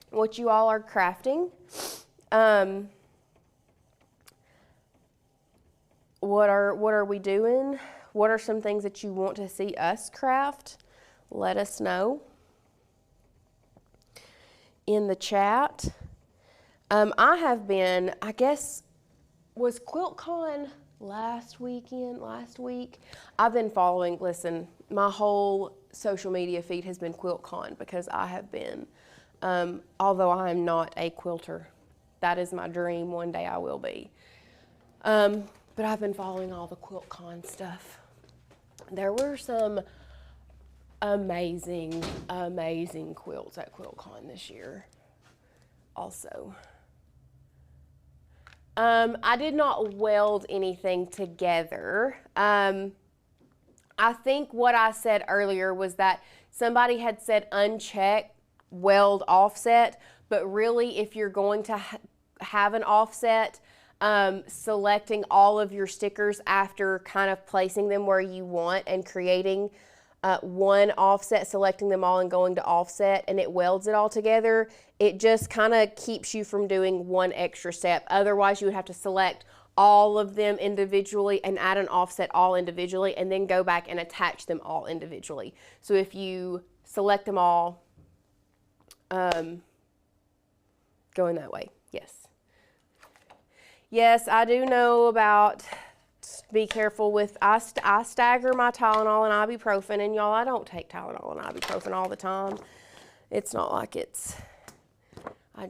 what you all are crafting. What are we doing? What are some things that you want to see us craft? Let us know in the chat. I have been, I guess, was QuiltCon last week? I've been following, listen, my whole social media feed has been QuiltCon, because I have been, although I am not a quilter, that is my dream. One day I will be. But I've been following all the QuiltCon stuff. There were some amazing, amazing quilts at QuiltCon this year also. I did not weld anything together. I think what I said earlier was that somebody had said unchecked weld offset, but really if you're going to have an offset, selecting all of your stickers after kind of placing them where you want and creating one offset, selecting them all and going to offset, and it welds it all together, it just kind of keeps you from doing one extra step. Otherwise, you would have to select all of them individually and add an offset all individually, and then go back and attach them all individually. So if you select them all, going that way, yes. Yes, I do know about, be careful with, I stagger my Tylenol and ibuprofen, and y'all, I don't take Tylenol and ibuprofen all the time. It's not like it's, I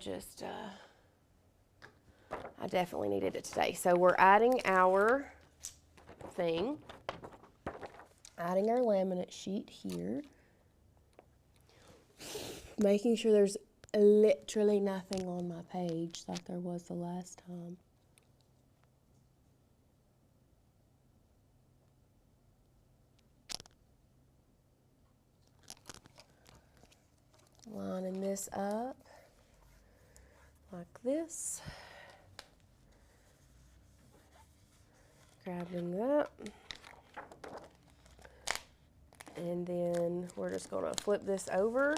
definitely needed it today. So we're adding our thing, adding our laminate sheet here, making sure there's literally nothing on my page like there was the last time. Lining this up like this. Grabbing that. And then we're just going to flip this over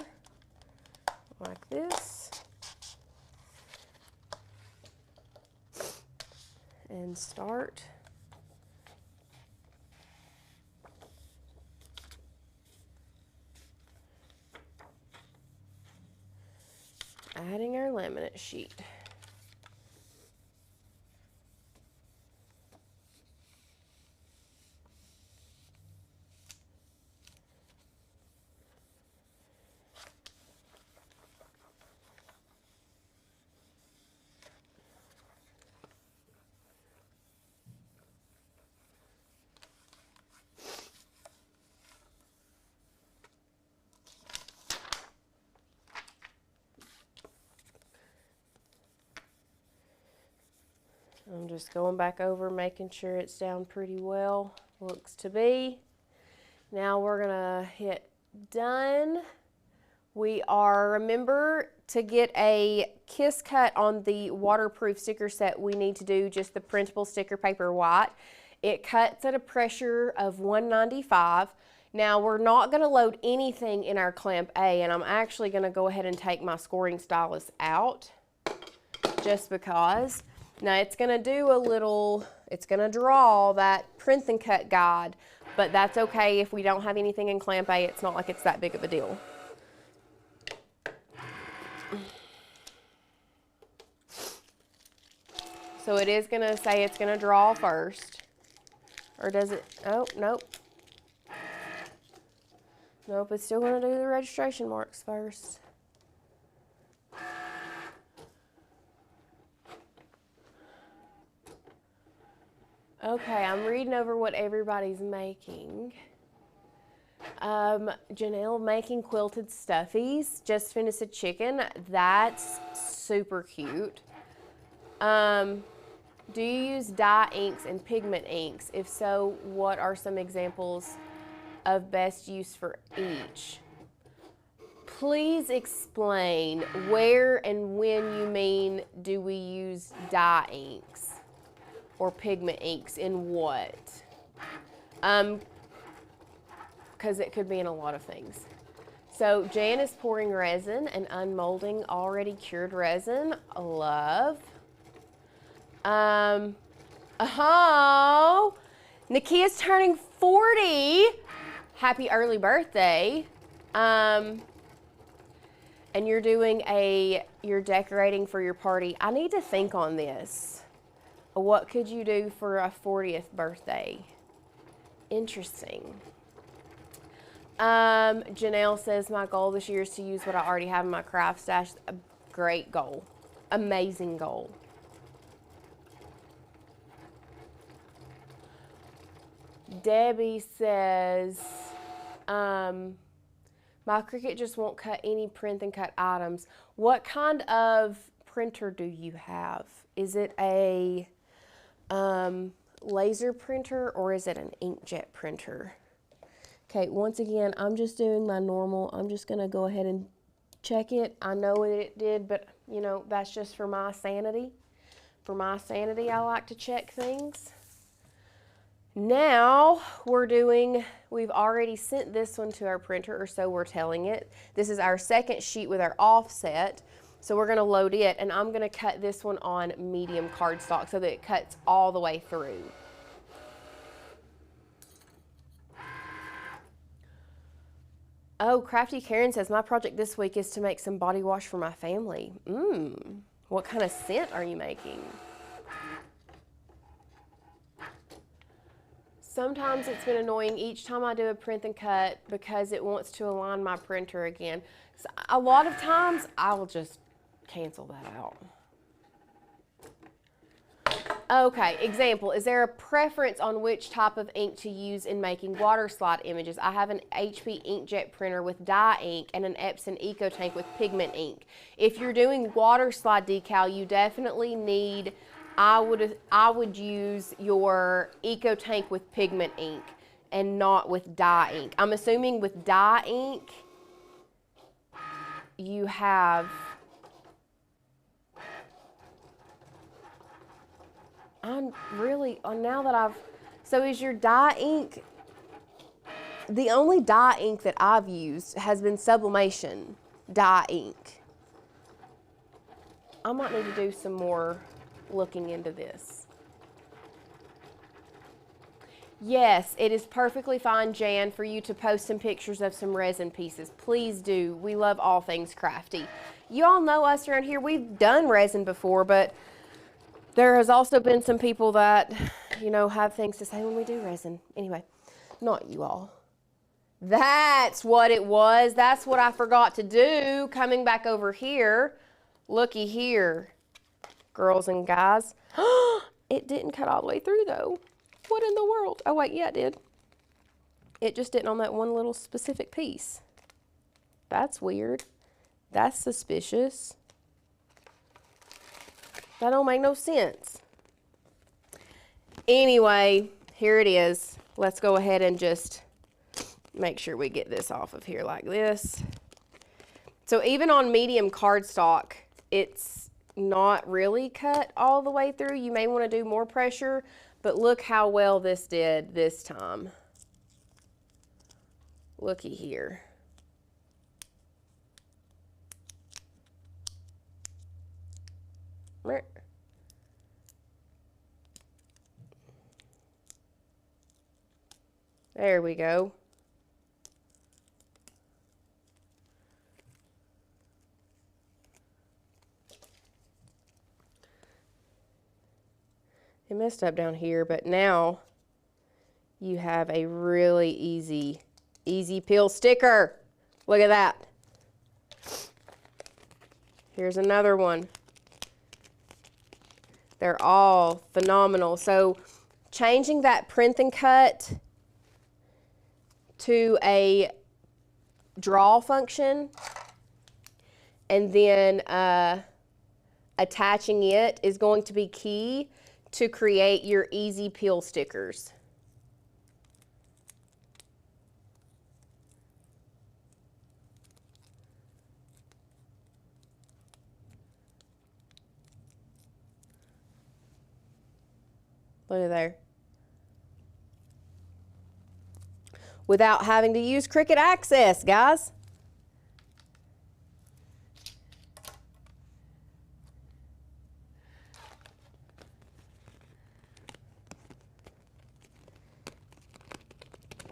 like this. And start. Adding our laminate sheet. I'm just going back over, making sure it's down pretty well. Looks to be. Now we're gonna hit done. We are, remember to get a kiss cut on the waterproof sticker set, we need to do just the printable sticker paper white. It cuts at a pressure of 195. Now we're not gonna load anything in our clamp A, and I'm actually gonna go ahead and take my scoring stylus out just because. Now it's gonna do a little, it's gonna draw that print and cut guide, but that's okay if we don't have anything in clamp A. It's not like it's that big of a deal. So it is gonna say it's gonna draw first. Or does it, oh, nope. Nope, it's still gonna do the registration marks first. Okay, I'm reading over what everybody's making. Janelle making quilted stuffies. Just finished a chicken. That's super cute. Do you use dye inks and pigment inks? If so, what are some examples of best use for each? Please explain where and when you mean do we use dye inks or pigment inks in what? Because it could be in a lot of things. So Jan is pouring resin and unmolding already cured resin. Love. Nakia's turning 40. Happy early birthday. And you're doing you're decorating for your party. I need to think on this. What could you do for a 40th birthday? Interesting. Janelle says my goal this year is to use what I already have in my craft stash. A great goal. Amazing goal. Debbie says, my Cricut just won't cut any print and cut items. What kind of printer do you have? Is it a laser printer or is it an inkjet printer? Okay, once again, I'm just doing my normal. I'm just going to go ahead and check it. I know what it did, but, you know, that's just for my sanity. For my sanity, I like to check things. Now, we've already sent this one to our printer, or so we're telling it. This is our second sheet with our offset. So we're going to load it, and I'm going to cut this one on medium cardstock so that it cuts all the way through. Oh, Crafty Karen says, my project this week is to make some body wash for my family. What kind of scent are you making? Sometimes it's been annoying each time I do a print and cut because it wants to align my printer again. So a lot of times I will just cancel that out. Okay, example, is there a preference on which type of ink to use in making water slide images? I have an HP inkjet printer with dye ink and an Epson Eco Tank with pigment ink. If you're doing water slide decal, you definitely need, I would use your Eco Tank with pigment ink and not with dye ink. I'm assuming with dye ink, you have, so is your dye ink, the only dye ink that I've used has been sublimation dye ink. I might need to do some more looking into this. Yes, it is perfectly fine, Jan, for you to post some pictures of some resin pieces. Please do. We love all things crafty. You all know us around here. We've done resin before, but there has also been some people that, you know, have things to say when we do resin. Anyway, not you all. That's what it was. That's what I forgot to do. Coming back over here. Looky here, girls and guys. It didn't cut all the way through, though. What in the world? Oh, wait, yeah, it did. It just didn't on that one little specific piece. That's weird. That's suspicious. That don't make no sense. Anyway, here it is. Let's go ahead and just make sure we get this off of here like this. So even on medium cardstock, it's not really cut all the way through. You may want to do more pressure, but look how well this did this time. Looky here. There we go. It messed up down here, but now you have a really easy peel sticker. Look at that. Here's another one. They're all phenomenal. So changing that print and cut to a draw function and then attaching it is going to be key to create your easy peel stickers. Look at there. Without having to use Cricut Access, guys.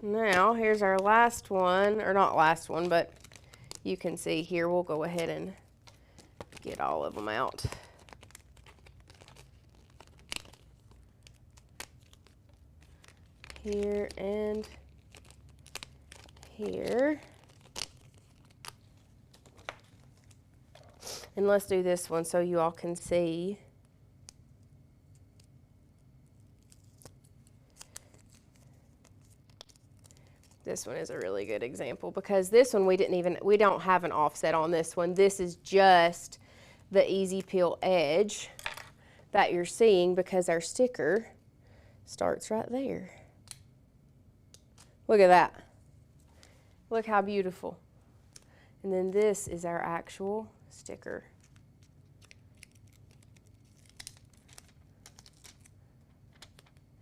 Now, here's our last one, or not last one, but you can see here, we'll go ahead and get all of them out. Here and here. And let's do this one so you all can see. This one is a really good example because this one we don't have an offset on this one. This is just the easy peel edge that you're seeing because our sticker starts right there. Look at that. Look how beautiful. And then this is our actual sticker.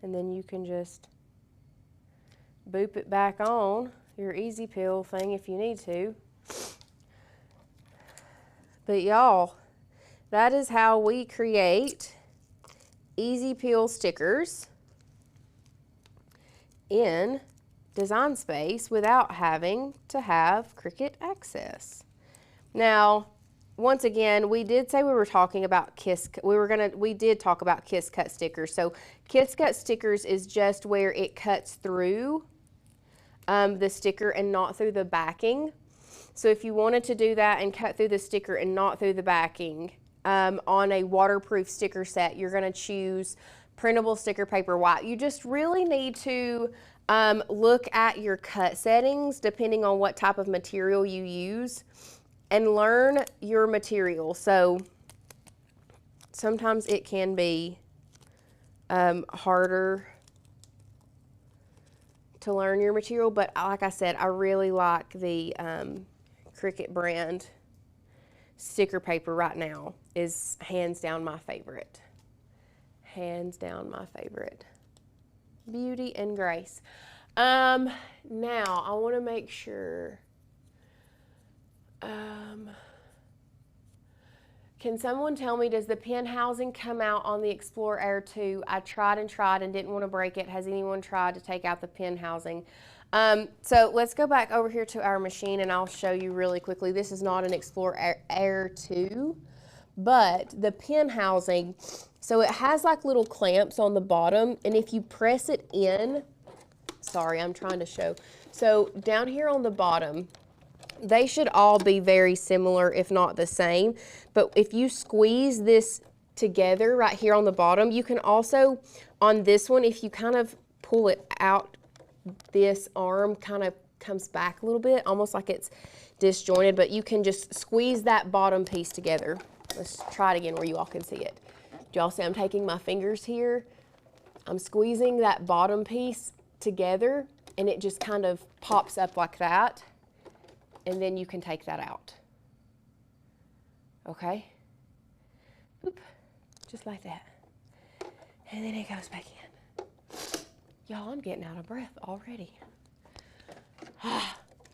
And then you can just boop it back on your easy peel thing if you need to. But y'all, that is how we create easy peel stickers in Design Space without having to have Cricut access. Now, once again, we did say we were talking about we did talk about Kiss Cut stickers. So Kiss Cut stickers is just where it cuts through the sticker and not through the backing. So if you wanted to do that and cut through the sticker and not through the backing on a waterproof sticker set, you're going to choose printable sticker paper white. You just really need to look at your cut settings depending on what type of material you use and learn your material. So sometimes it can be harder to learn your material, but like I said, I really like the Cricut brand sticker paper right now. Is hands down my favorite. Hands down my favorite. Beauty and grace. Now I want to make sure. Can someone tell me, does the pin housing come out on the Explorer Air 2? I tried and didn't want to break it. Has anyone tried to take out the pin housing? So let's go back over here to our machine and I'll show you really quickly. This is not an Explorer Air 2, but the pin housing, so it has like little clamps on the bottom, and if you press it in, sorry, I'm trying to show. So down here on the bottom, they should all be very similar, if not the same. But if you squeeze this together right here on the bottom, you can also, on this one, if you kind of pull it out, this arm kind of comes back a little bit, almost like it's disjointed, but you can just squeeze that bottom piece together. Let's try it again where you all can see it. Do y'all see I'm taking my fingers here? I'm squeezing that bottom piece together and it just kind of pops up like that. And then you can take that out. Okay? Oop, just like that. And then it goes back in. Y'all, I'm getting out of breath already.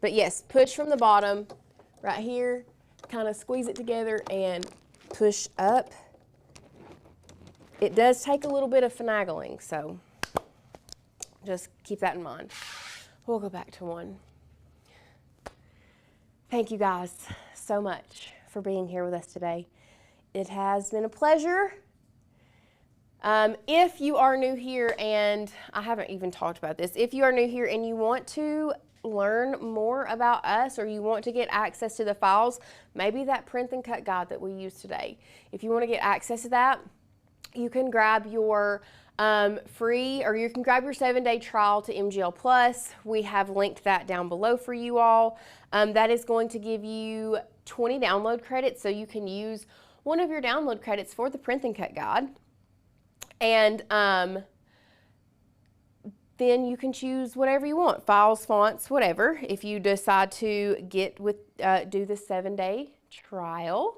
But yes, push from the bottom right here, kind of squeeze it together and push up. It does take a little bit of finagling, so just keep that in mind. We'll go back to one. Thank you guys so much for being here with us today. It has been a pleasure. If you are new here, and I haven't even talked about this, if you are new here and you want to learn more about us or you want to get access to the files, maybe that print and cut guide that we used today, if you want to get access to that, you can grab your free, or you can grab your 7-day trial to MGL Plus. We have linked that down below for you all. That is going to give you 20 download credits, so you can use one of your download credits for the print and cut guide. And then you can choose whatever you want, files, fonts, whatever, if you decide to get with do the 7-day trial.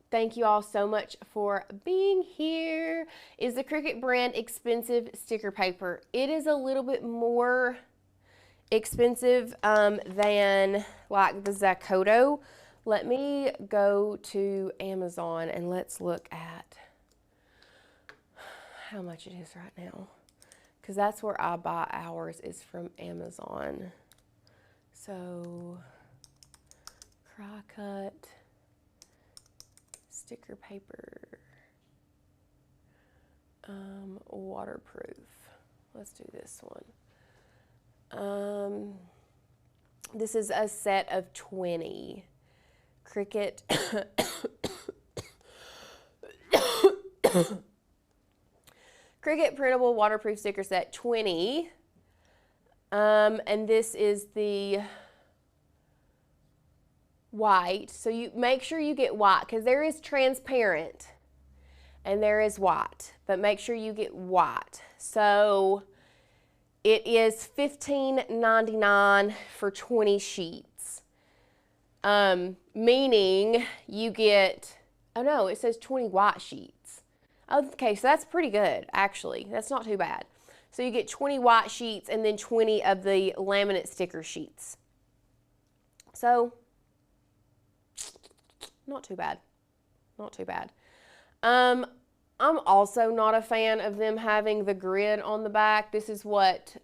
Thank you all so much for being here. Is the Cricut brand expensive sticker paper? It is a little bit more expensive than like the Zakoto. Let me go to Amazon and let's look at how much it is right now, because that's where I buy ours, is from Amazon. So Cricut sticker paper, waterproof. Let's do this one. This is a set of 20. Cricut. Cricut printable waterproof sticker set 20. And this is the white. So you make sure you get white because there is transparent and there is white, but make sure you get white. So it is $15.99 for 20 sheets. Meaning you get, oh no, it says 20 white sheets. Okay, so that's pretty good, actually. That's not too bad. So you get 20 white sheets and then 20 of the laminate sticker sheets. So, not too bad. Not too bad. I'm also not a fan of them having the grid on the back. This is what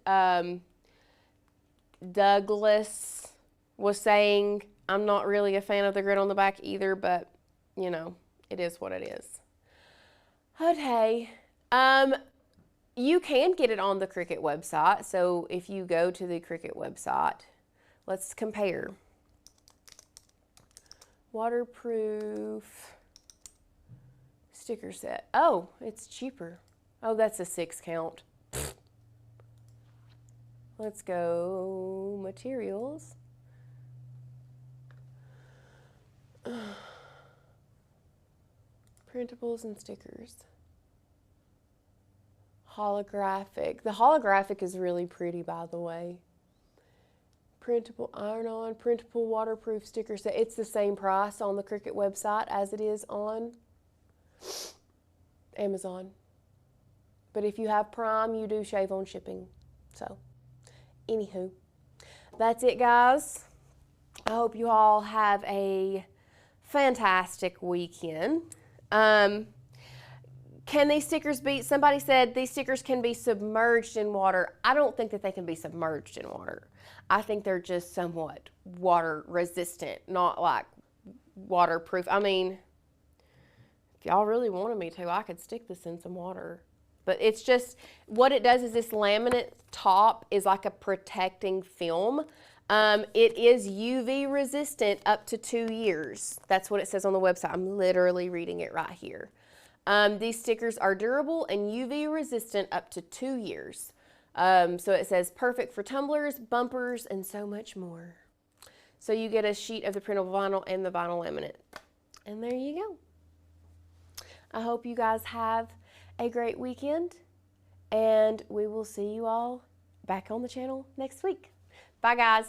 Douglas was saying. I'm not really a fan of the grid on the back either, but, you know, it is what it is. Okay. You can get it on the Cricut website. So if you go to the Cricut website, let's compare. Waterproof sticker set. Oh, it's cheaper. Oh, that's a 6 count. Let's go materials. Printables and stickers. Holographic. The holographic is really pretty, by the way. Printable iron-on, printable waterproof sticker set. It's the same price on the Cricut website as it is on Amazon. But if you have Prime, you do shave on shipping. So, anywho, that's it, guys. I hope you all have a fantastic weekend. Can these stickers be, somebody said these stickers can be submerged in water. I don't think that they can be submerged in water. I think they're just somewhat water resistant, not like waterproof. I mean, if y'all really wanted me to, I could stick this in some water. But it's just, what it does is this laminate top is like a protecting film. It is UV resistant up to 2 years. That's what it says on the website. I'm literally reading it right here. These stickers are durable and UV resistant up to 2 years. So it says perfect for tumblers, bumpers, and so much more. So you get a sheet of the printable vinyl and the vinyl laminate. And there you go. I hope you guys have a great weekend, and we will see you all back on the channel next week. Bye, guys.